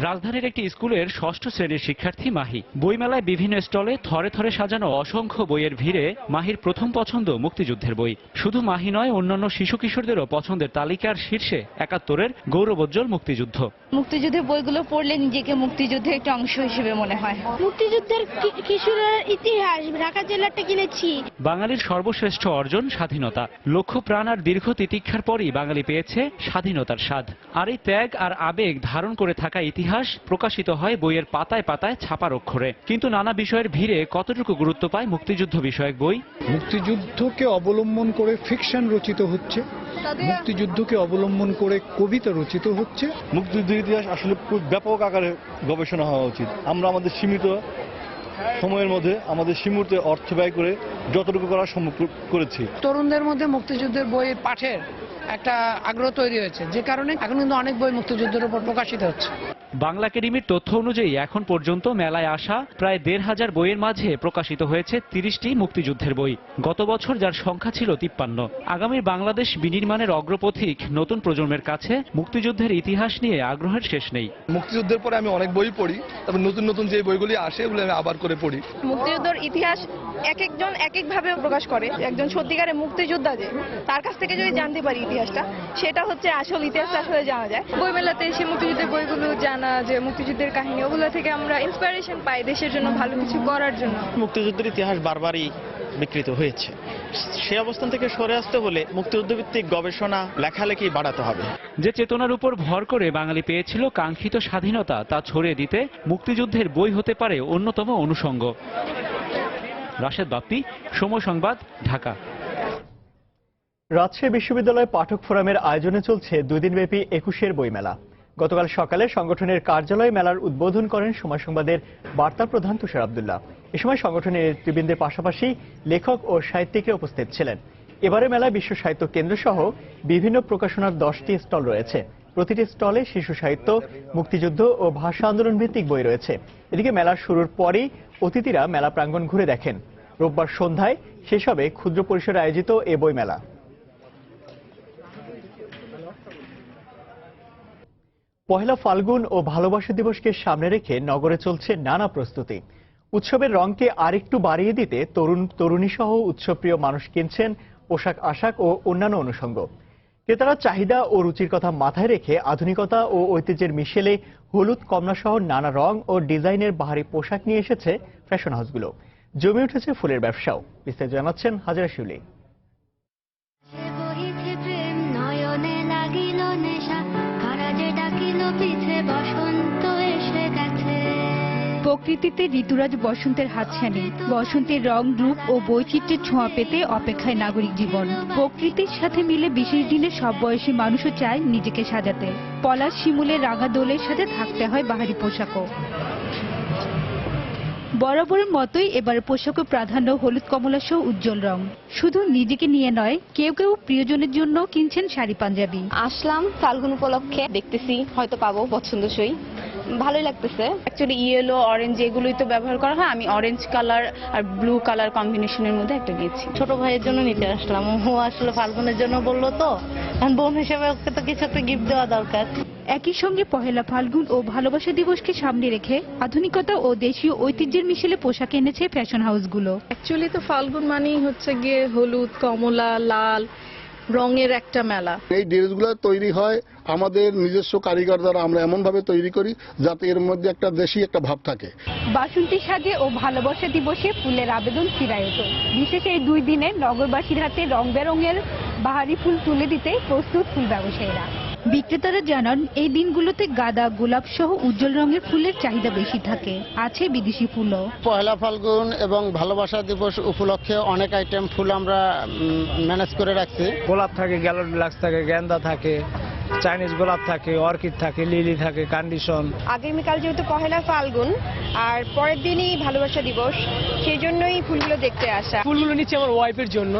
রাজধানীর একটি স্কুলের 6ষ্ঠ শ্রেণীর শিক্ষার্থী মাহি। বইমেলায় বিভিন্ন স্টলে থরে থরে সাজানো অসংখ্য বইয়ের ভিড়ে মাহির প্রথম পছন্দ মুক্তিযুদ্ধের বই। শুধু মাহি নয়, অন্যান্য শিশু কিশোরদেরও পছন্দের তালিকার শীর্ষে 71-এর গৌরবোজ্জ্বল মুক্তিযুদ্ধ। মুক্তিযুদ্ধের বইগুলো পড়লে নিজেকে মুক্তিযুদ্ধের একটা অংশ হিসেবে মনে হয়। মুক্তিযুদ্ধের কিশোরের ইতিহাস ঢাকা জেলাটা কিনেছি। বাঙালির সর্বশ্রেষ্ঠ অর্জন স্বাধীনতা। লক্ষ প্রাণ আর দীর্ঘ তিতিক্ষার পরই বাঙালি পেয়েছে স্বাধীনতার স্বাদ। আর এই ত্যাগ আর আবেগ ধারণ করে থাকা ইতিহাস প্রকাশিত হয় বইয়ের পাতায় পাতায় ছাপার অক্ষরে। কিন্তু নানা বিষয়ের ভিড়ে কতটুকু গুরুত্ব পায় মুক্তিযুদ্ধ বিষয়ক বই? মুক্তিযুদ্ধকে অবলম্বন করে ফিকশন রচিত হচ্ছে, মুক্তিযুদ্ধকে অবলম্বন করে কবিতা রচিত হচ্ছে। মুক্তিযুদ্ধের ইতিহাস আসলে ব্যাপক আকারে গবেষণা হওয়া উচিত। আমরা আমাদের সীমিত সময়ের মধ্যে আমাদের সীমিত অর্থ ব্যয় করে যতটুকু করা সম্ভব করেছি। তরুণদের মধ্যে মুক্তিযুদ্ধের বই পাঠের একটা আগ্রহ তৈরি হয়েছে, যে কারণে এখন কিন্তু অনেক বই মুক্তিযুদ্ধের উপর প্রকাশিত হচ্ছে। বাংলা একাডেমির তথ্য অনুযায়ী এখন পর্যন্ত মেলায় আসা প্রায় 1,500 বইয়ের মাঝে প্রকাশিত হয়েছে 30টি মুক্তিযুদ্ধের বই। গত বছর যার সংখ্যা ছিল 53। আগামীর বাংলাদেশ বিনির্মাণের অগ্রপথিক নতুন প্রজন্মের কাছে মুক্তিযুদ্ধের ইতিহাস নিয়ে আগ্রহের শেষ নেই। মুক্তিযুদ্ধের পরে আমি অনেক বই পড়ি, তবে নতুন নতুন যে বইগুলি আসে ওগুলো আমি আবার করে পড়ি। মুক্তিযুদ্ধের ইতিহাস এক একজন এক এক ভাবে প্রকাশ করে। একজন সত্যিকারের মুক্তিযোদ্ধা যে তার কাছ থেকে যদি জানতে পারি ইতিহাসটা, সেটা হচ্ছে আসল ইতিহাসটা আসলে জানা যায়। বইমেলাতে এসে মুক্তিযুদ্ধের বইগুলো জানা, যে মুক্তিযুদ্ধের কাহিনী, ওগুলো থেকে আমরা ইন্সপিরেশন পাই দেশের জন্য ভালো কিছু করার জন্য। মুক্তিযুদ্ধের ইতিহাস বারবারই বিকৃত হয়েছে। সে অবস্থান থেকে সরে আসতে হলে মুক্তিযুদ্ধ ভিত্তিক গবেষণা, লেখালেখি বাড়াতে হবে। যে চেতনার উপর ভর করে বাঙালি পেয়েছিল কাঙ্ক্ষিত স্বাধীনতা, তা ছড়িয়ে দিতে মুক্তিযুদ্ধের বই হতে পারে অন্যতম অনুষঙ্গ। রাশেদ বাপ্পি, সময় সংবাদ, ঢাকা। রাজশাহী বিশ্ববিদ্যালয় পাঠক ফোরামের আয়োজনে চলছে 2 দিনব্যাপী 21শের বইমেলা। গতকাল সকালে সংগঠনের কার্যালয়ে মেলার উদ্বোধন করেন সময় সংবাদের বার্তা প্রধান তুষার আব্দুল্লাহ। এ সময় সংগঠনের নেতৃবৃন্দের পাশাপাশি লেখক ও সাহিত্যিকরা উপস্থিত ছিলেন। এবারে মেলায় বিশ্ব সাহিত্য কেন্দ্র সহ বিভিন্ন প্রকাশনার 10টি স্টল রয়েছে। প্রতিটি স্টলে শিশু সাহিত্য, মুক্তিযুদ্ধ ও ভাষা আন্দোলন ভিত্তিক বই রয়েছে। এদিকে মেলা শুরুর পরই অতিথিরা মেলা প্রাঙ্গণ ঘুরে দেখেন। রোববার সন্ধ্যায় শেষ হবে ক্ষুদ্র পরিসরে আয়োজিত এ বই মেলা। পহেলা ফাল্গুন ও ভালোবাসা দিবসকে সামনে রেখে নগরে চলছে নানা প্রস্তুতি। উৎসবের রংকে আরেকটু বাড়িয়ে দিতে তরুণ তরুণী সহ উৎসবপ্রিয় মানুষ কিনছেন পোশাক আশাক ও অন্যান্য অনুষঙ্গ। ক্রেতারা চাহিদা ও রুচির কথা মাথায় রেখে আধুনিকতা ও ঐতিহ্যের মিশেলে হলুদ, কমলা সহ নানা রং ও ডিজাইনের বাহারি পোশাক নিয়ে এসেছে ফ্যাশন হাউসগুলো। জমে উঠেছে ফুলের ব্যবসাও। বিস্তারিত জানাচ্ছেন হাজারা শিউলি। প্রকৃতিতে ঋতুরাজ বসন্তের হাতছানি, বসন্তের রং, রূপ ও বৈচিত্র্যের ছোঁয়া পেতে অপেক্ষায় নাগরিক জীবন। প্রকৃতির সাথে মিলে বিশেষ দিনে সব বয়সী মানুষও চায় নিজেকে সাজাতে। পলাশ, শিমুলের রাঙা দোলের সাথে থাকতে হয় বাহারি পোশাকও। বরাবরের মতোই এবার পোশাকে প্রাধান্য হলুদ, কমলা সহ উজ্জ্বল রং। শুধু নিজেকে নিয়ে নয়, কেউ কেউ প্রিয়জনের জন্য কিনছেন শাড়ি, পাঞ্জাবি। আসলাম ফাল্গুন উপলক্ষে, দেখতেছি হয়তো পাবো পছন্দসই, ভালোই লাগতেছে। অ্যাকচুয়ালি ইয়েলো, অরেঞ্জ এগুলোই তো ব্যবহার করা হয়। আমি অরেঞ্জ কালার আর ব্লু কালার কম্বিনেশনের মধ্যে একটা নিয়েছি। ছোট ভাইয়ের জন্য নিতে আসলাম, ও আসলে ফাল্গুনের জন্য বললো তো, বোন হিসেবে ওকে তো কিছু একটা গিফট দেওয়া দরকার। একই সঙ্গে পহেলা ফাল্গুন ও ভালোবাসা দিবসকে সামনে রেখে আধুনিকতা ও দেশীয় ঐতিহ্যের মিশেলে পোশাক এনেছে ফ্যাশন হাউসগুলো। অ্যাকচুয়ালি তো ফাল্গুন মানেই হচ্ছে গিয়ে হলুদ, কমলা, লাল রঙের একটা মেলা। এই ড্রেসগুলো তৈরি হয় আমাদের নিজস্ব কারিগর দ্বারা। আমরা এমন ভাবে তৈরি করি যাতে এর মধ্যে একটা দেশি একটা ভাব থাকে। বাসন্তী সাজে ও ভালোবাসা দিবসে ফুলের আবেদন চিরায়ত। বিশেষ এই 2 দিনে নগরবাসীর হাতে রং বেরঙের বাহারি ফুল তুলে দিতে প্রস্তুত ফুল ব্যবসায়ীরা। বিক্রেতারা জানান, এই দিনগুলোতে গাঁদা, গোলাপ সহ উজ্জ্বল রঙের ফুলের চাহিদা বেশি থাকে। আছে বিদেশি ফুলও। পহেলা ফাল্গুন এবং ভালোবাসা দিবস উপলক্ষে অনেক আইটেম ফুল আমরা ম্যানেজ করে রাখছি। গোলাপ থাকে, গ্যালোডিলাক্স থাকে, গেন্দা থাকে, চাইনিজ গোলাপ থাকে, অর্কিড থাকে, লিলি থাকে, কন্ডিশন। আগামীকাল যেহেতু পহেলা ফাল্গুন আর পরের দিনই ভালোবাসা দিবস, সেই জন্যই ফুলগুলো দেখতে আসা। ফুলগুলো নিচ্ছে আমার ওয়াইফের জন্য,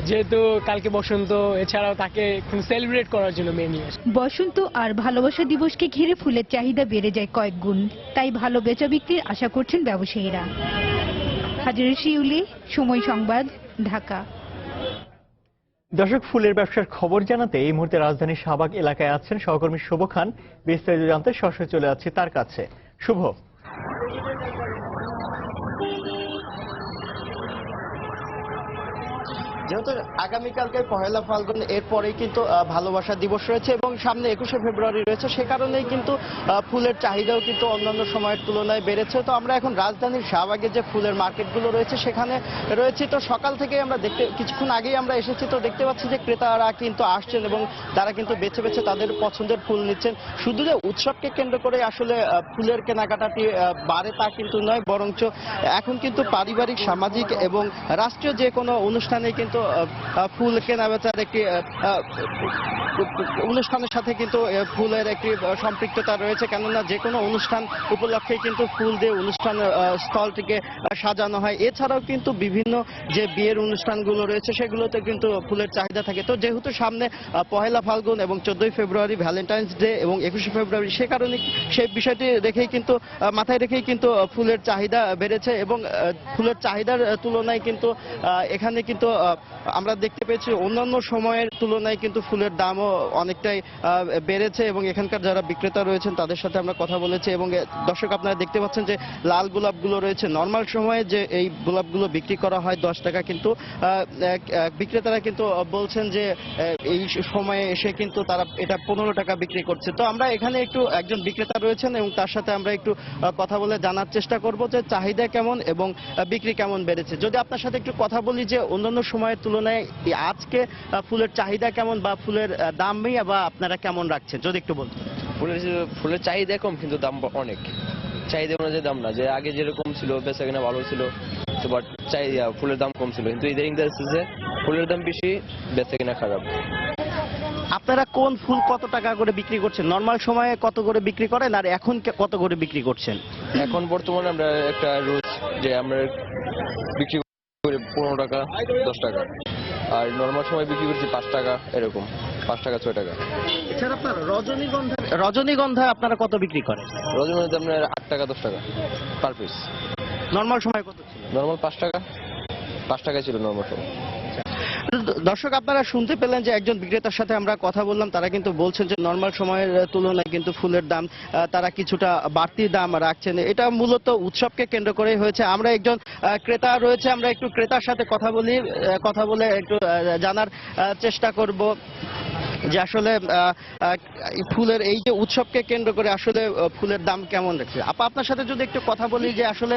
যেহেতু কালকে বসন্ত, এছাড়াও তাকে সেলিব্রেট করার জন্য মেনলি। বসন্ত আর ভালোবাসা দিবসকে ঘিরে ফুলের চাহিদা বেড়ে যায় কয়েক গুণ। তাই ভালো বেচা বিক্রির আশা করছেন ব্যবসায়ীরা। হাজারা শিউলি, সময় সংবাদ, ঢাকা। দর্শক, ফুলের ব্যবসার খবর জানাতে এই মুহূর্তে রাজধানীর শাহবাগ এলাকায় আছেন সহকর্মী শুভ খান। বিস্তারিত জানতে সরাসরি চলে যাচ্ছি তার কাছে। শুভ, যেহেতু আগামীকালকে পহেলা ফাল্গুন, এরপরেই কিন্তু ভালোবাসা দিবস রয়েছে এবং সামনে 21শে ফেব্রুয়ারি রয়েছে, সে কারণেই কিন্তু ফুলের চাহিদাও কিন্তু অন্যান্য সময়ের তুলনায় বেড়েছে। তো আমরা এখন রাজধানীর শাহবাগে যে ফুলের মার্কেটগুলো রয়েছে সেখানে রয়েছে। তো সকাল থেকে আমরা কিছুক্ষণ আগেই আমরা এসেছি, তো দেখতে পাচ্ছি যে ক্রেতারা কিন্তু আসছেন এবং তারা কিন্তু বেছে বেছে তাদের পছন্দের ফুল নিচ্ছেন। শুধু যে উৎসবকে কেন্দ্র করে আসলে ফুলের কেনাকাটাটি বাড়ে তা কিন্তু নয়, বরঞ্চ এখন কিন্তু পারিবারিক, সামাজিক এবং রাষ্ট্রীয় যে কোনো অনুষ্ঠানে কিন্তু ফুল কেনা বেচার একটি অনুষ্ঠানের সাথে কিন্তু ফুলের একটি সম্পৃক্ততা রয়েছে। কেননা যে কোনো অনুষ্ঠান উপলক্ষে কিন্তু ফুল দিয়ে অনুষ্ঠান স্থলটিকে সাজানো হয়। এছাড়াও কিন্তু বিভিন্ন যে বিয়ের অনুষ্ঠানগুলো রয়েছে সেগুলোতে কিন্তু ফুলের চাহিদা থাকে। তো যেহেতু সামনে পহেলা ফাল্গুন এবং 14ই ফেব্রুয়ারি ভ্যালেন্টাইন্স ডে এবং 21শে ফেব্রুয়ারি, সে কারণে সেই বিষয়টি রেখেই কিন্তু মাথায় রেখেই কিন্তু ফুলের চাহিদা বেড়েছে এবং ফুলের চাহিদার তুলনায় কিন্তু এখানে কিন্তু আমরা দেখতে পেয়েছি অন্যান্য সময়ের তুলনায় কিন্তু ফুলের দামও অনেকটাই বেড়েছে এবং এখানকার যারা বিক্রেতা রয়েছেন তাদের সাথে আমরা কথা বলেছি। এবং দর্শক, আপনারা দেখতে পাচ্ছেন যে লাল গোলাপগুলো রয়েছে, নর্মাল সময়ে যে এই গোলাপগুলো বিক্রি করা হয় 10 টাকা, কিন্তু বিক্রেতারা কিন্তু বলছেন যে এই সময়ে এসে কিন্তু তারা এটা 15 টাকা বিক্রি করছে। তো আমরা এখানে একজন বিক্রেতা রয়েছেন এবং তার সাথে আমরা একটু কথা বলে জানার চেষ্টা করব যে চাহিদা কেমন এবং বিক্রি কেমন বেড়েছে। যদি আপনার সাথে একটু কথা বলি যে অন্যান্য সময়ের তুলনায় আজকে ফুলের চাহিদা কেমন বা ফুলের দামই বা আপনারা কেমন রাখছেন, যদি একটু বলতেন। ফুলের চাহিদা কম কিন্তু দাম অনেক। চাহিদা অনুযায়ী দাম না, যে আগে যেরকম ছিল বেচা কিনা ভালো ছিল, তো বাট চাহিদা ফুলের দাম কম ছিল, কিন্তু ইদানিং দেখতেছে ফুলের দাম বেশি, বেচা কিনা খারাপ। আপনারা কোন ফুল কত টাকা করে বিক্রি করছেন? নর্মাল সময়ে কত করে বিক্রি করেন আর এখন কত করে বিক্রি করছেন? এখন বর্তমানে আমরা একটা রোজ যে আমরা বিক্রি করি 15 টাকা, 10 টাকা, আর নর্মাল সময় বিক্রি করছি 5 টাকা এরকম। 5 টাকা 6 টাকা। এছাড়া আপনার রজনীগন্ধা আপনারা কত বিক্রি করেন? রজনীগন্ধা আপনার 8 টাকা 10 টাকা পার পিস। নর্মাল সময় কত ছিল? নর্মাল 5 টাকা 5 টাকা ছিল নর্মাল সময়। দর্শক আপনারা শুনতে পেলেন যে একজন বিক্রেতার সাথে আমরা কথা বললাম, তারা কিন্তু বলছেন যে নর্মাল সময়ের তুলনায় কিন্তু ফুলের দাম তারা কিছুটা বাড়তি দাম রাখছেন। এটা মূলত উৎসবকে কেন্দ্র করে হয়েছে। আমরা একজন ক্রেতা রয়েছে, আমরা একটু ক্রেতার সাথে কথা বলে একটু জানার চেষ্টা করব যে আসলে ফুলের এই যে উৎসবকে কেন্দ্র করে আসলে ফুলের দাম কেমন রাখছে। আপা, আপনার সাথে যদি একটু কথা বলি যে আসলে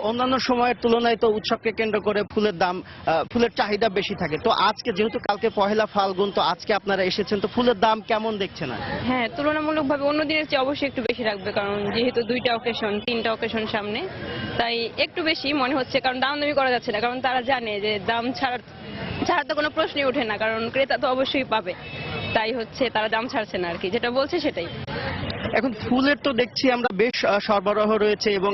অন্যান্য সময়ের তুলনায় তো উৎসবকে কেন্দ্র করে ফুলের চাহিদা বেশি থাকে, তো আজকে যেহেতু কালকে পহেলা ফাল্গুন, তো আজকে আপনারা এসেছেন, তো ফুলের দাম কেমন দেখছেন? হ্যাঁ, তুলনামূলকভাবে অন্য দিনের চেয়ে অবশ্যই একটু বেশি রাখবে, কারণ যেহেতু 2টা অকেশন 3টা অকেশন সামনে, তাই একটু বেশি মনে হচ্ছে। কারণ দামি করা যাচ্ছে না, কারণ তারা জানে যে দাম ছাড়া তো কোনো প্রশ্নই ওঠে না, কারণ ক্রেতা তো অবশ্যই পাবে, তাই হচ্ছে তারা দাম ছাড়ছে না আর কি, যেটা বলছে সেটাই। এখন ফুলের তো দেখছি আমরা বেশ সরবরাহ রয়েছে, এবং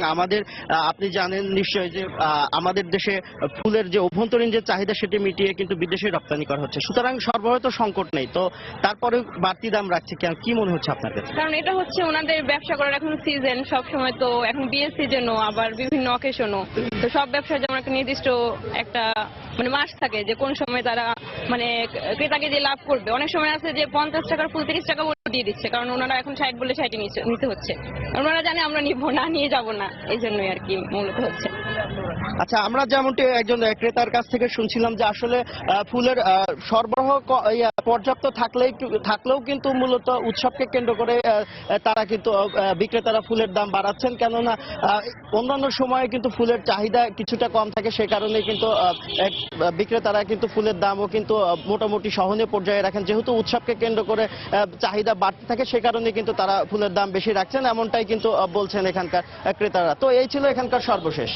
আপনি জানেন নিশ্চয়ই যে আমাদের দেশে ফুলের যে অভ্যন্তরীণ যে চাহিদা সেটি মিটিয়ে কিন্তু বিদেশে রপ্তানি করা হচ্ছে, সুতরাং সরবরাহ তো সংকট নেই, তো তারপরে বাড়তি দাম রাখছে কেন, কি মনে হচ্ছে আপনার কাছে? কারণ এটা হচ্ছে ওনাদের ব্যবসা করার এখন সিজন, সব সময় তো এখন বিয়ের সিজনও, আবার বিভিন্ন অকেশনও, তো সব ব্যবসার যেমন একটা নির্দিষ্ট একটা মাস থাকে যে কোন সময় তারা ক্রেতাকে যে লাভ করবে। অনেক সময় আছে যে 50 টাকার ফুল 30 টাকা দিয়ে দিচ্ছে, কারণ ওনারা এখন 60 বলে 60 নিতে হচ্ছে, ওনারা জানে আমরা নিয়ে যাব না, এই জন্যই আর কি মূলত হচ্ছে। আচ্ছা, আমরা যেমনটি একজন ক্রেতার কাছ থেকে শুনছিলাম যে আসলে ফুলের সরবরাহ পর্যাপ্ত থাকলেও কিন্তু মূলত উৎসবকে কেন্দ্র করে তারা কিন্তু বিক্রেতারা ফুলের দাম বাড়াচ্ছেন, কেননা অন্যান্য সময়ে কিন্তু ফুলের চাহিদা কিছুটা কম থাকে, সেই কারণে কিন্তু বিক্রেতারা কিন্তু ফুলের দামও কিন্তু মোটামুটি সহনীয় পর্যায়ে রাখেন। যেহেতু উৎসবকে কেন্দ্র করে চাহিদা বাড়তে থাকে, সে কারণে কিন্তু তারা ফুলের দাম বেশি রাখছেন, এমনটাই কিন্তু বলছেন এখানকার ক্রেতারা। তো এই ছিল এখানকার সর্বশেষ।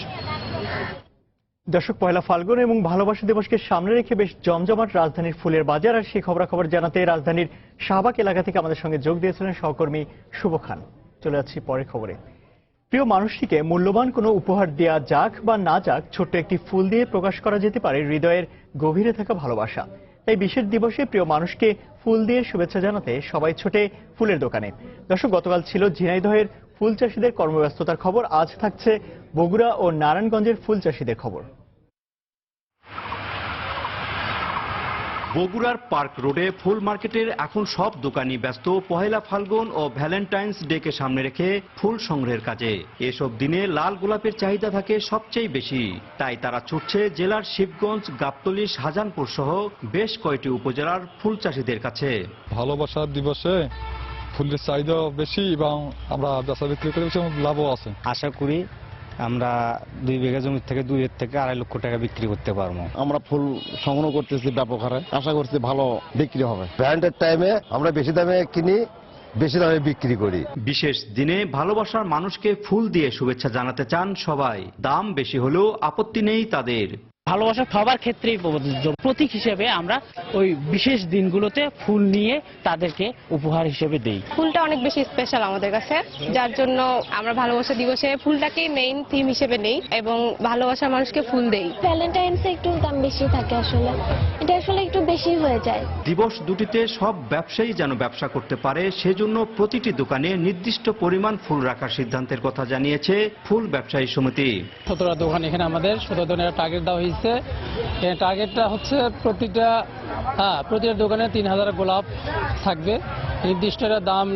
দর্শক, পয়লা ফাল্গুন এবং ভালোবাসা দিবসকে সামনে রেখে বেশ জমজমাট রাজধানীর ফুলের বাজার, আর সেই খবরাখবর জানাতে রাজধানীর শাহবাগ এলাকা থেকে আমাদের সঙ্গে যোগ দিয়েছিলেন সহকর্মী শুভ খান। চলে যাচ্ছি পরের খবরে। প্রিয় মানুষটিকে মূল্যবান কোনো উপহার দেওয়া যাক বা না যাক, ছোট্ট একটি ফুল দিয়ে প্রকাশ করা যেতে পারে হৃদয়ের গভীরে থাকা ভালোবাসা। তাই বিশেষ দিবসে প্রিয় মানুষকে ফুল দিয়ে শুভেচ্ছা জানাতে সবাই ছোটে ফুলের দোকানে। দর্শক, গতকাল ছিল ঝিনাইদহের ফুল চাষিদের কর্মব্যস্ততার খবর, আজ থাকছে বগুড়া ও নারায়ণগঞ্জের ফুল চাষিদের খবর। বগুড়ার পার্ক রোডে ফুল মার্কেটের এখন সব দোকানই ব্যস্ত পহেলা ফাল্গুন ও ভ্যালেন্টাইন্স ডে কে সামনে রেখে ফুল সংগ্রহের কাজে। এসব দিনে লাল গোলাপের চাহিদা থাকে সবচেয়ে বেশি, তাই তারা ছুটছে জেলার শিবগঞ্জ, গাবতলী, শাহজাহানপুর সহ বেশ কয়েকটি উপজেলার ফুল চাষিদের কাছে। ভালোবাসার দিবসে ফুলের চাহিদা বেশি এবং আমরা বেচা বিক্রি করে বেশি লাভও আছে। আশা করি আমরা 2 বিঘা জমি থেকে 2 থেকে 2.5 লক্ষ টাকা বিক্রি করতে পারবো। আমরা ফুল সংগ্রহ করতেছি ব্যাপক হারে, আশা করছি ভালো বিক্রি হবে। ব্র্যান্ডের টাইমে আমরা বেশি দামে কিনি, বেশি দামে বিক্রি করি। বিশেষ দিনে ভালোবাসার মানুষকে ফুল দিয়ে শুভেচ্ছা জানাতে চান সবাই, দাম বেশি হলেও আপত্তি নেই তাদের। ভালোবাসা সবার ক্ষেত্রেই প্রযোজ্য। প্রতীক হিসেবে আমরা ওই বিশেষ দিনগুলোতে ফুল নিয়ে তাদেরকে উপহার হিসেবে দেই। ফুলটা অনেক বেশি স্পেশাল আমাদের কাছে, যার জন্য আমরা ভালোবাসা দিবসে ফুলটাকেই মেইন থিম হিসেবে নেই এবং ভালোবাসার মানুষকে ফুল দেই। ভ্যালেন্টাইন্সে একটু দাম বেশি থাকে, আসলে এটা আসলে একটু বেশি হয়ে যায়। দিবস দুটিতে সব ব্যবসায়ী যেন ব্যবসা করতে পারে, সেজন্য প্রতিটি দোকানে নির্দিষ্ট পরিমাণ ফুল রাখার সিদ্ধান্তের কথা জানিয়েছে ফুল ব্যবসায়ী সমিতি। 17টা দোকান এখানে আমাদের 17 জনের টার্গেট দেওয়া হয়েছে। টার্গেটটা হচ্ছে প্রতিটা দোকানে 3000 গোলাপ থাকবে, নির্দিষ্ট দাম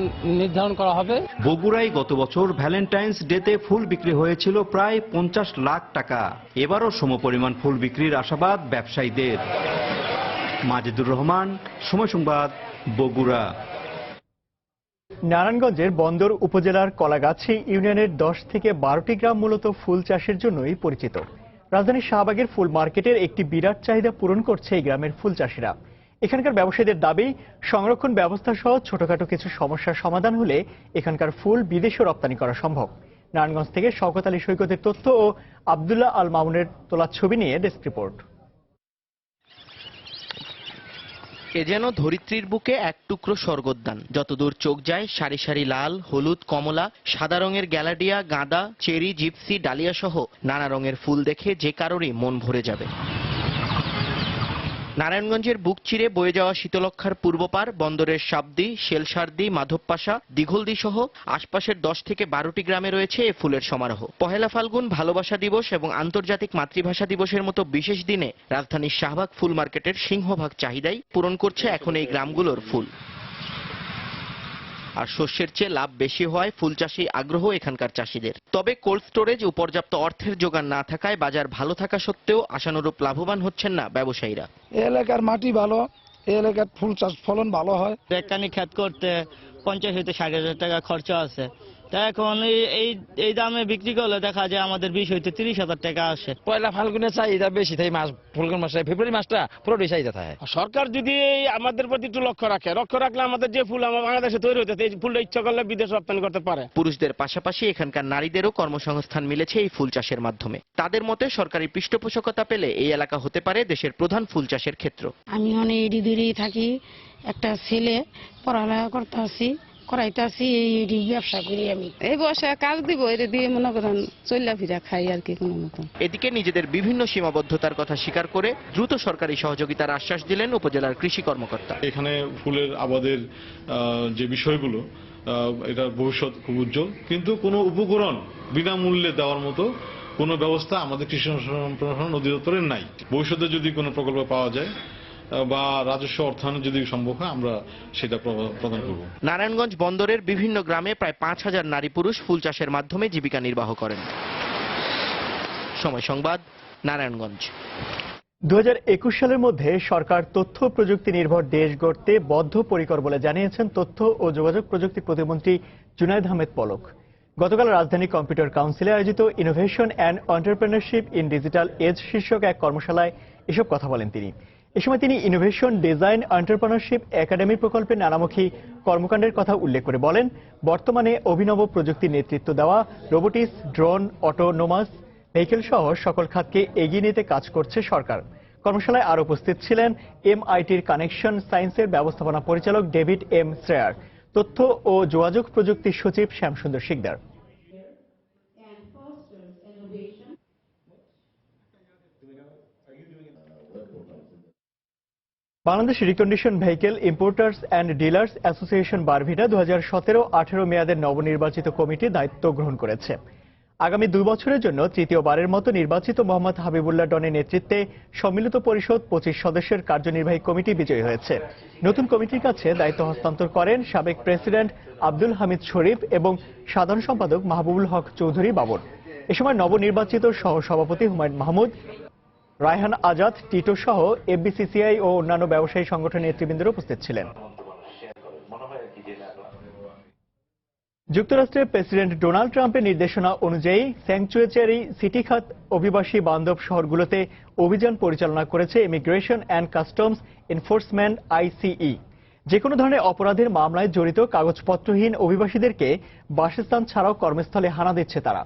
নির্ধারণ করা হবে। বগুড়ায় গত বছর ভ্যালেন্টাইন্স ডেতে ফুল বিক্রি হয়েছিল প্রায় 50 লাখ টাকা। এবারও সমপরিমাণ ফুল বিক্রির আশাবাদ ব্যবসায়ীদের। মাজেদুর রহমান, সময় সংবাদ, বগুড়া। নারায়ণগঞ্জের বন্দর উপজেলার কলাগাছি ইউনিয়নের 10 থেকে 12টি গ্রাম মূলত ফুল চাষের জন্যই পরিচিত। রাজধানীর শাহবাগের ফুল মার্কেটের একটি বিরাট চাহিদা পূরণ করছে এই গ্রামের ফুল চাষিরা। এখানকার ব্যবসায়ীদের দাবি, সংরক্ষণ ব্যবস্থা সহ ছোটখাটো কিছু সমস্যার সমাধান হলে এখানকার ফুল বিদেশে রপ্তানি করা সম্ভব। নারায়ণগঞ্জ থেকে শওকত আলী সৈকতের তথ্য ও আব্দুল্লাহ আল মামুনের তোলা ছবি নিয়ে ডেস্ক রিপোর্ট। এ যেন ধরিত্রীর বুকে এক টুকরো স্বর্গোদ্যান। যতদূর চোখ যায় সারি সারি লাল, হলুদ, কমলা, সাদা রঙের গ্যালাডিয়া, গাঁদা, চেরি, জিপসি, ডালিয়া সহ নানা রঙের ফুল দেখে যে কারোরই মন ভরে যাবে। নারায়ণগঞ্জের বুক চিরে বয়ে যাওয়া শীতলক্ষার পূর্বপার বন্দরের সাবদি, শেলসারদি, মাধবপাশা, দিঘলদি সহ আশপাশের 10 থেকে 12টি গ্রামে রয়েছে এ ফুলের সমারোহ। পহেলা ফাল্গুন, ভালোবাসা দিবস এবং আন্তর্জাতিক মাতৃভাষা দিবসের মতো বিশেষ দিনে রাজধানীর শাহবাগ ফুল মার্কেটের সিংহভাগ চাহিদাই পূরণ করছে এখন এই গ্রামগুলোর ফুল। আর শস্যের চেয়ে লাভ বেশি হওয়ায় ফুল চাষী আগ্রহ এখানকার চাষীদের। তবে কোল্ড স্টোরেজ ও পর্যাপ্ত অর্থের যোগান না থাকায় বাজার ভালো থাকা সত্ত্বেও আশানুরূপ লাভবান হচ্ছেন না ব্যবসায়ীরা। এই এলাকার মাটি ভালো, এই এলাকার ফুল চাষ ফলন ভালো হয়। একখানি ক্ষেত করতে 50 থেকে 60,000 টাকা খরচা আছে, তা এখন এই দামে বিক্রি করলে দেখা যায় আমাদের 20 থেকে 30,000 টাকা আসে। পয়লা ফাল্গুনের চাহিদা বেশি থাকে, ফাল্গুন মাসে ফেব্রুয়ারি মাসটা পুরোটাই চাহিদা থাকে। সরকার যদি আমাদের প্রতি একটু লক্ষ্য রাখলে আমাদের যে ফুল আমার বাংলাদেশে তৈরি হতে এই ফুলটা ইচ্ছা করলে বিদেশ রপ্তানি করতে পারে। পুরুষদের পাশাপাশি এখানকার নারীদেরও কর্মসংস্থান মিলেছে এই ফুল চাষের মাধ্যমে। তাদের মতে সরকারি পৃষ্ঠপোষকতা পেলে এই এলাকা হতে পারে দেশের প্রধান ফুল চাষের ক্ষেত্র। আমি অনেক এডি দূরেই থাকি, একটা ছেলে পড়ালেখা করতে আসি, করাইতে আসি, এই ব্যবসা করি আমি। এই বর্ষা কাজ দিব, এটা দিয়ে মনে করেন চল্লা ফিরা খাই আর কি কোনো মতন। এদিকে নিজেদের বিভিন্ন সীমাবদ্ধতার কথা স্বীকার করে দ্রুত সরকারি সহযোগিতার আশ্বাস দিলেন উপজেলার কৃষি কর্মকর্তা। এখানে ফুলের আবাদের যে বিষয়গুলো, এটা ভবিষ্যৎ খুব উজ্জ্বল, কিন্তু কোনো উপকরণ বিনামূল্যে দেওয়ার মতো কোনো ব্যবস্থা আমাদের কৃষি সম্প্রসারণ অধিদপ্তরের নাই। ভবিষ্যতে যদি কোনো প্রকল্প পাওয়া যায় বা রাজস্ব অর্থায়ন যদি সম্ভব হয় আমরা সেটা প্রদান করব। নারায়ণগঞ্জ বন্দরের বিভিন্ন গ্রামে প্রায় 5,000 নারী পুরুষ ফুল চাষের মাধ্যমে জীবিকা নির্বাহ করেন। সময় সংবাদ, নারায়ণগঞ্জ। 2021 সালের মধ্যে সরকার তথ্য প্রযুক্তি নির্ভর দেশ গড়তে বদ্ধপরিকর বলে জানিয়েছেন তথ্য ও যোগাযোগ প্রযুক্তি প্রতিমন্ত্রী জুনায়েদ আহমেদ পলক। গতকাল রাজধানী কম্পিউটার কাউন্সিলে আয়োজিত innovation and entrepreneurship in digital age শীর্ষক এক কর্মশালায় এসব কথা বলেন তিনি। এ সময় তিনি ইনোভেশন ডিজাইন এন্টারপ্রেনারশিপ একাডেমি প্রকল্পের নানামুখী কর্মকাণ্ডের কথা উল্লেখ করে বলেন, বর্তমানে অভিনব প্রযুক্তির নেতৃত্ব দেওয়া রোবোটিক্স, ড্রোন, অটোনোমাস ভেহিকেল সহ সকল খাতকে এগিয়ে নিতে কাজ করছে সরকার। কর্মশালায় আরও উপস্থিত ছিলেন MITর কানেকশন সায়েন্সের ব্যবস্থাপনা পরিচালক ডেভিড M. শ্রেয়ার, তথ্য ও যোগাযোগ প্রযুক্তি সচিব Shyamsundar Sikder. Bangladesh recondition vehicle importers and dealers association BARVIDA 2017-18 মেয়াদের নবনির্বাচিত কমিটি দায়িত্ব গ্রহণ করেছে। আগামী 2 বছরের জন্য তৃতীয়বারের মতো নির্বাচিত মোহাম্মদ হাবিবুল্লাহ ডনের নেতৃত্বে সম্মিলিত পরিষদ 25 সদস্যের কার্যনির্বাহী কমিটি বিজয়ী হয়েছে। নতুন কমিটির কাছে দায়িত্ব হস্তান্তর করেন সাবেক প্রেসিডেন্ট আব্দুল হামিদ শরীফ এবং সাধারণ সম্পাদক মাহবুবুল হক চৌধুরী বাবর। এ সময় নবনির্বাচিত সহ সভাপতি হুমায়ুন মাহমুদ, রায়হান আজাদ, টিটো সহ FBCCI ও অন্যান্য ব্যবসায়ী সংগঠনের নেতৃবৃন্দরা উপস্থিত ছিলেন। যুক্তরাষ্ট্রের প্রেসিডেন্ট ডোনাল্ড ট্রাম্পের নির্দেশনা অনুযায়ী স্যাংচুয়েরি সিটি খাত অভিবাসী বান্ধব শহরগুলোতে অভিযান পরিচালনা করেছে immigration and customs enforcement ICE। যে কোনো ধরনের অপরাধের মামলায় জড়িত কাগজপত্রহীন অভিবাসীদেরকে বাসস্থান ছাড়াও কর্মস্থলে হানা দিচ্ছে তারা।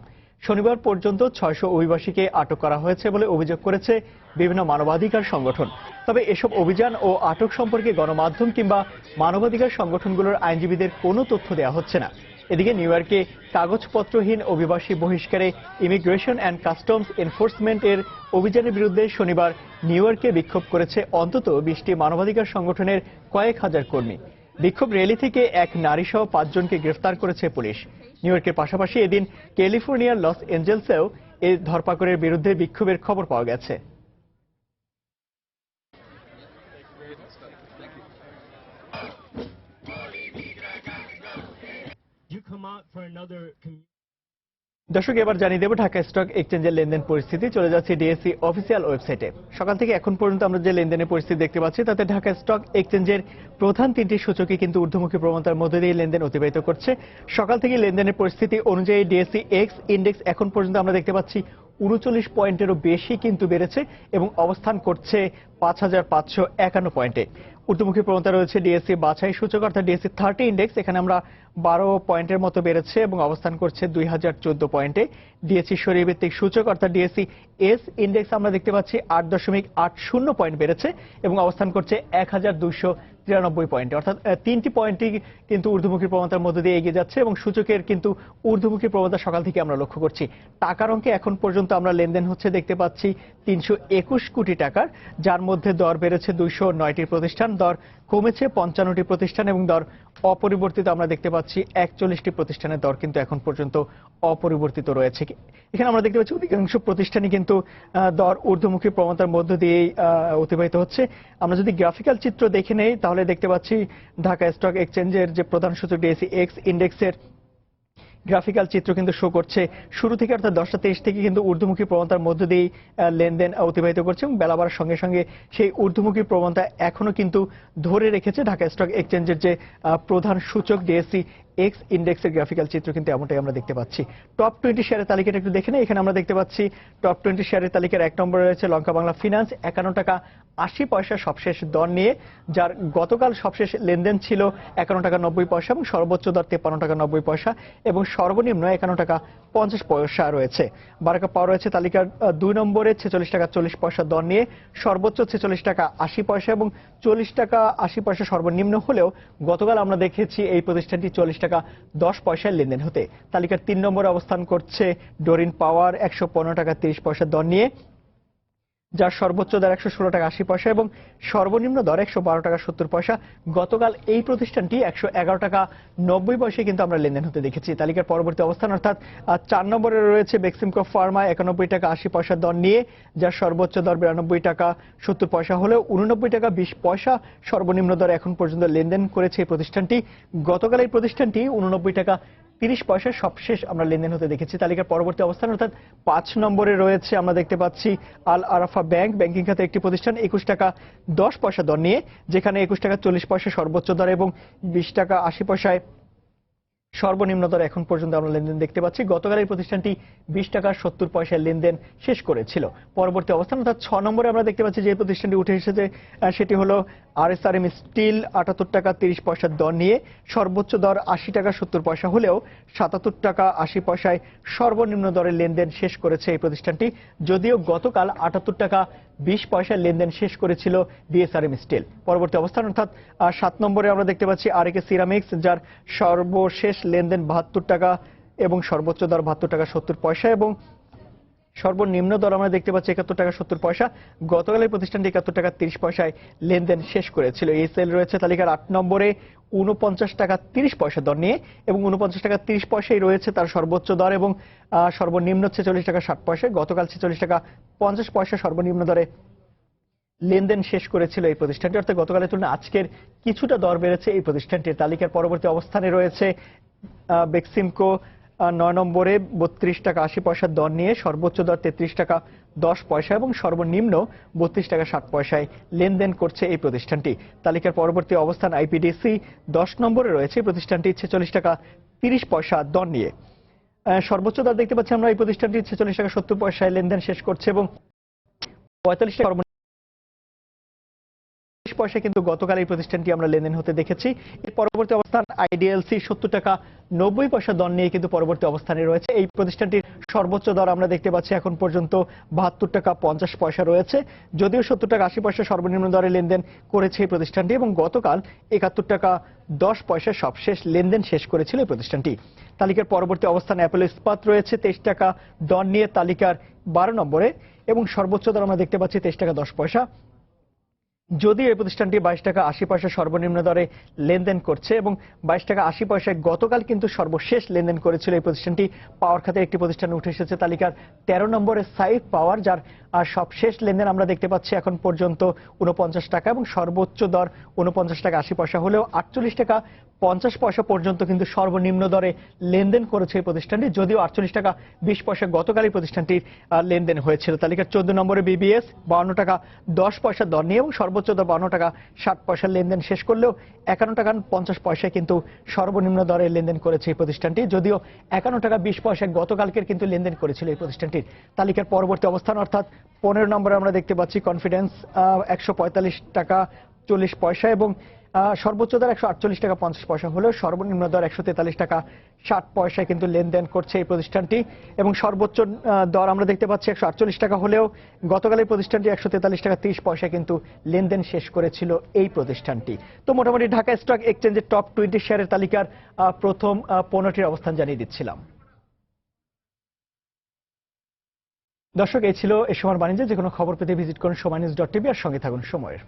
শনিবার পর্যন্ত 600 অভিবাসীকে আটক করা হয়েছে বলে অভিযোগ করেছে বিভিন্ন মানবাধিকার সংগঠন। তবে এসব অভিযান ও আটক সম্পর্কে গণমাধ্যম কিংবা মানবাধিকার সংগঠনগুলোর আইনজীবীদের কোনো তথ্য দেওয়া হচ্ছে না। এদিকে নিউ ইয়র্কে কাগজপত্রহীন অভিবাসী বহিষ্কারে ইমিগ্রেশন অ্যান্ড কাস্টমস এনফোর্সমেন্ট এর অভিযানের বিরুদ্ধে শনিবার নিউ ইয়র্কে বিক্ষোভ করেছে অন্তত 20টি মানবাধিকার সংগঠনের কয়েক হাজার কর্মী। বিক্ষোভ র্যালি থেকে এক নারীসহ 5 জনকে গ্রেফতার করেছে পুলিশ। নিউ ইয়র্কের পাশাপাশি এদিন ক্যালিফোর্নিয়ার লস এঞ্জেলসেও এই ধরপাকড়ের বিরুদ্ধে বিক্ষোভের খবর পাওয়া গেছে। দর্শক, এবার জানিয়ে দেব ঢাকা স্টক এক্সচেঞ্জের লেনদেন পরিস্থিতি। চলে যাচ্ছে ডিএসসি অফিসিয়াল ওয়েবসাইটে। সকাল থেকে এখন পর্যন্ত আমরা যে লেনদেনের পরিস্থিতি দেখতে পাচ্ছি তাতে ঢাকা স্টক এক্সচেঞ্জের প্রধান 3টি সূচকই কিন্তু ঊর্ধ্বমুখী প্রবণতার মধ্যে দিয়ে লেনদেন অতিবাহিত করছে। সকাল থেকে লেনদেনের পরিস্থিতি অনুযায়ী ডিএসসি এক্স ইন্ডেক্স এখন পর্যন্ত আমরা দেখতে পাচ্ছি 39 পয়েন্টেরও বেশি কিন্তু বেড়েছে এবং অবস্থান করছে 5551 পয়েন্টে। ঊর্ধ্বমুখী প্রবণতা রয়েছে ডিএসসি বাছাই সূচক অর্থাৎ ডিএসসি 30 ইন্ডেক্স। এখানে আমরা 12 পয়েন্টের মতো বেড়েছে এবং অবস্থান করছে 2014 পয়েন্টে। ডিএসসি শরীর ভিত্তিক সূচক অর্থাৎ ডিএসসি এস ইন্ডেক্স আমরা দেখতে পাচ্ছি 8.80 পয়েন্ট বেড়েছে এবং অবস্থান করছে 1293 পয়েন্টে, অর্থাৎ 3টি পয়েন্টই কিন্তু ঊর্ধ্বমুখী প্রবণতার মধ্যে দিয়ে এগিয়ে যাচ্ছে এবং সূচকের কিন্তু ঊর্ধ্বমুখী প্রবণতা সকাল থেকে আমরা লক্ষ্য করছি। টাকার অঙ্কে এখন পর্যন্ত আমরা লেনদেন হচ্ছে দেখতে পাচ্ছি 321 কোটি টাকার, যার মধ্যে দর বেড়েছে 209টি প্রতিষ্ঠান, দর কমেছে 55টি প্রতিষ্ঠান এবং দর অপরিবর্তিত আমরা দেখতে পাচ্ছি 41টি প্রতিষ্ঠানের দর কিন্তু এখন পর্যন্ত অপরিবর্তিত রয়েছে। এখানে আমরা দেখতে পাচ্ছি অধিকাংশ প্রতিষ্ঠানই কিন্তু দর ঊর্ধ্বমুখী প্রবণতার মধ্য দিয়েই অতিবাহিত হচ্ছে। আমরা যদি গ্রাফিক্যাল চিত্র দেখে নেই তাহলে দেখতে পাচ্ছি ঢাকা স্টক এক্সচেঞ্জের যে প্রধান সূচক ডিএসসি এক্স ইন্ডেক্সের গ্রাফিক্যাল চিত্র কিন্তু শো করছে শুরু থেকে অর্থাৎ 10টা 23 থেকে কিন্তু ঊর্ধ্বমুখী প্রবণতার মধ্য দিয়েই লেনদেন অতিবাহিত করছে এবং বেলা বাড়ার সঙ্গে সঙ্গে সেই ঊর্ধ্বমুখী প্রবণতা এখনো কিন্তু ধরে রেখেছে ঢাকা স্টক এক্সচেঞ্জের যে প্রধান সূচক ডিএসসি এক্স ইন্ডেক্সের গ্রাফিক্যাল চিত্র কিন্তু এমনটাই আমরা দেখতে পাচ্ছি। টপ 20 শেয়ারের তালিকাটা একটু দেখে নেই। এখানে আমরা দেখতে পাচ্ছি টপ 20 শেয়ারের তালিকার 1 নম্বরে রয়েছে লঙ্কা বাংলা ফিন্যান্স 51 টাকা 80 পয়সা সবশেষ দর নিয়ে, যার গতকাল সবশেষ লেনদেন ছিল 51 টাকা 90 পয়সা এবং সর্বোচ্চ দর 53 টাকা 90 পয়সা এবং সর্বনিম্ন 51 টাকা 50 পয়সা রয়েছে। বারাকা পাওয়ার রয়েছে তালিকার 2 নম্বরে 46 টাকা 40 পয়সা দর নিয়ে, সর্বোচ্চ 46 টাকা 80 পয়সা এবং 40 টাকা 80 পয়সা সর্বনিম্ন হলেও গতকাল আমরা দেখেছি এই প্রতিষ্ঠানটি 40 টাকা 10 পয়সায় লেনদেন হতে। তালিকার 3 নম্বরে অবস্থান করছে ডোরিন পাওয়ার 115 টাকা 30 পয়সা দর নিয়ে, যার সর্বোচ্চ দর 116 টাকা 80 পয়সা এবং সর্বনিম্ন দর 112 টাকা 70 পয়সা। গতকাল এই প্রতিষ্ঠানটি 111 টাকা 90 পয়সায় কিন্তু আমরা লেনদেন হতে দেখেছি। তালিকার পরবর্তী অবস্থান অর্থাৎ 4 নম্বরে রয়েছে বেক্সিমকো ফার্মা 91 টাকা 80 পয়সা দর নিয়ে, যার সর্বোচ্চ দর 92 টাকা 70 পয়সা হলেও 89 টাকা 20 পয়সা সর্বনিম্ন দর এখন পর্যন্ত লেনদেন করেছে এই প্রতিষ্ঠানটি। গতকাল এই প্রতিষ্ঠানটি 89 টাকা 30 পয়সা সবশেষ আমরা লেনদেন হতে দেখেছি। তালিকার পরবর্তী অবস্থান অর্থাৎ 5 নম্বরে রয়েছে আমরা দেখতে পাচ্ছি আল আরাফা ব্যাংক, ব্যাংকিং খাতে একটি প্রতিষ্ঠান 21 টাকা 10 পয়সা দর নিয়ে, যেখানে 21 টাকা 40 পয়সা সর্বোচ্চ দর এবং 20 টাকা 80 পয়সায় সর্বনিম্ন দর এখন পর্যন্ত আমরা লেনদেন দেখতে পাচ্ছি। গতকাল এই প্রতিষ্ঠানটি 20 টাকা 70 পয়সায় লেনদেন শেষ করেছিল। পরবর্তী অবস্থান অর্থাৎ 6 নম্বরে আমরা দেখতে পাচ্ছি যে প্রতিষ্ঠানটি উঠে এসেছে সেটি হলো আরএসআরএম স্টিল 78 টাকা 30 পয়সার দর নিয়ে, সর্বোচ্চ দর 80 টাকা 70 পয়সা হলেও 77 টাকা 80 পয়সায় সর্বনিম্ন দরে লেনদেন শেষ করেছে এই প্রতিষ্ঠানটি, যদিও গতকাল 78 টাকা 20 পয়সায় লেনদেন শেষ করেছিল ডিএসআরএম স্টিল। পরবর্তী অবস্থান অর্থাৎ 7 নম্বরে আমরা দেখতে পাচ্ছি আরএকে সিরামিক্স, যার সর্বশেষ লেনদেন 72 টাকা এবং সর্বোচ্চ দর 72 টাকা 70 পয়সা এবং সর্বনিম্ন দর আমরা দেখতে পাচ্ছি 71 টাকা 70 পয়সা। গতকাল এই প্রতিষ্ঠানটি 71 টাকা 30 পয়সায় লেনদেন শেষ করেছিল। এই সেল রয়েছে তালিকার 8 নম্বরে 49 টাকা 30 পয়সা দর নিয়ে এবং 49 টাকা 30 পয়সাই রয়েছে তার সর্বোচ্চ দর এবং সর্বনিম্ন 46 টাকা 60 পয়সা। গতকাল 46 টাকা 50 পয়সা সর্বনিম্ন দরে লেনদেন শেষ করেছিল এই প্রতিষ্ঠানটি, অর্থাৎ গতকালের তুলনায় আজকের কিছুটা দর বেড়েছে এই প্রতিষ্ঠানটির। তালিকার পরবর্তী অবস্থানে রয়েছে বেক্সিমকো 9 নম্বরে 32 টাকা 80 পয়সার দর নিয়ে, সর্বোচ্চ দর 33 টাকা 10 পয়সা এবং সর্বনিম্ন 32 টাকা 60 পয়সায় লেনদেন করছে এই প্রতিষ্ঠানটি। তালিকার পরবর্তী অবস্থান আইপিডিসি 10 নম্বরে রয়েছে প্রতিষ্ঠানটি 46 টাকা 30 পয়সা দর নিয়ে, সর্বোচ্চ দর দেখতে পাচ্ছি আমরা এই প্রতিষ্ঠানটি 46 টাকা 70 পয়সায় লেনদেন শেষ করছে এবং 45 টাকা পয়সা কিন্তু গতকাল এই প্রতিষ্ঠানটি আমরা লেনদেন হতে দেখেছি। এর পরবর্তী অবস্থান আইডিএলসি 70 টাকা 90 পয়সা দর নিয়ে কিন্তু পরবর্তী অবস্থানে রয়েছে। এই প্রতিষ্ঠানটির সর্বোচ্চ দর আমরা দেখতে পাচ্ছি এখন পর্যন্ত 72 টাকা 50 পয়সা রয়েছে, যদিও 70 টাকা 80 পয়সা সর্বনিম্ন দরে লেনদেন করেছে এই প্রতিষ্ঠানটি এবং গতকাল 71 টাকা 10 পয়সা সবশেষ লেনদেন শেষ করেছিল এই প্রতিষ্ঠানটি। তালিকার পরবর্তী অবস্থানে অ্যাপোলো ইস্পাত রয়েছে 23 টাকা দর নিয়ে তালিকার 12 নম্বরে এবং সর্বোচ্চ দর আমরা দেখতে পাচ্ছি 23 টাকা 10 পয়সা, যদিও এই প্রতিষ্ঠানটি 22 টাকা 80 পয়সা সর্বনিম্ন দরে লেনদেন করছে এবং 22 টাকা 80 পয়সায় গতকাল কিন্তু সর্বশেষ লেনদেন করেছিল এই প্রতিষ্ঠানটি। পাওয়ার খাতে একটি প্রতিষ্ঠান উঠে এসেছে তালিকার 13 নম্বরে সাইফ পাওয়ার, যার সবশেষ লেনদেন আমরা দেখতে পাচ্ছি এখন পর্যন্ত 49 টাকা এবং সর্বোচ্চ দর 49 টাকা 80 পয়সা হলেও 48 টাকা 50 পয়সা পর্যন্ত কিন্তু সর্বনিম্ন দরে লেনদেন করেছে এই প্রতিষ্ঠানটি, যদিও 48 টাকা 20 পয়সা গতকাল এই প্রতিষ্ঠানটির লেনদেন হয়েছিল। তালিকার 14 নম্বরে বিবিএস 52 টাকা 10 পয়সা দর নিয়ে এবং সর্বোচ্চ দর 52 টাকা 60 পয়সার লেনদেন শেষ করলেও 51 টাকা 50 পয়সায় কিন্তু সর্বনিম্ন দরে লেনদেন করেছে এই প্রতিষ্ঠানটি, যদিও 51 টাকা 20 পয়সায় গতকালকের কিন্তু লেনদেন করেছিল এই প্রতিষ্ঠানটির। তালিকার পরবর্তী অবস্থান অর্থাৎ 15 নম্বরে আমরা দেখতে পাচ্ছি কনফিডেন্স 145 টাকা পয়সা এবং সর্বোচ্চ দর 148 টাকা 50 পয়সা হলেও সর্বনিম্ন দর 143 টাকা 60 পয়সায় কিন্তু লেনদেন করছে এই প্রতিষ্ঠানটি এবং সর্বোচ্চ দর আমরা দেখতে পাচ্ছি 148 টাকা হলেও গতকাল এই প্রতিষ্ঠানটি 143 টাকা 30 পয়সায় কিন্তু লেনদেন শেষ করেছিল এই প্রতিষ্ঠানটি। তো মোটামুটি ঢাকা স্টক এক্সচেঞ্জের টপ 20 শেয়ারের তালিকার প্রথম 15টির অবস্থান জানিয়ে দিচ্ছিলাম। দর্শক, এই ছিল এ সময়ের বাণিজ্য। যে কোনো খবর পেতে ভিজিট করুন সময়নিউজ.টিভি আর সঙ্গে থাকুন সময়ের।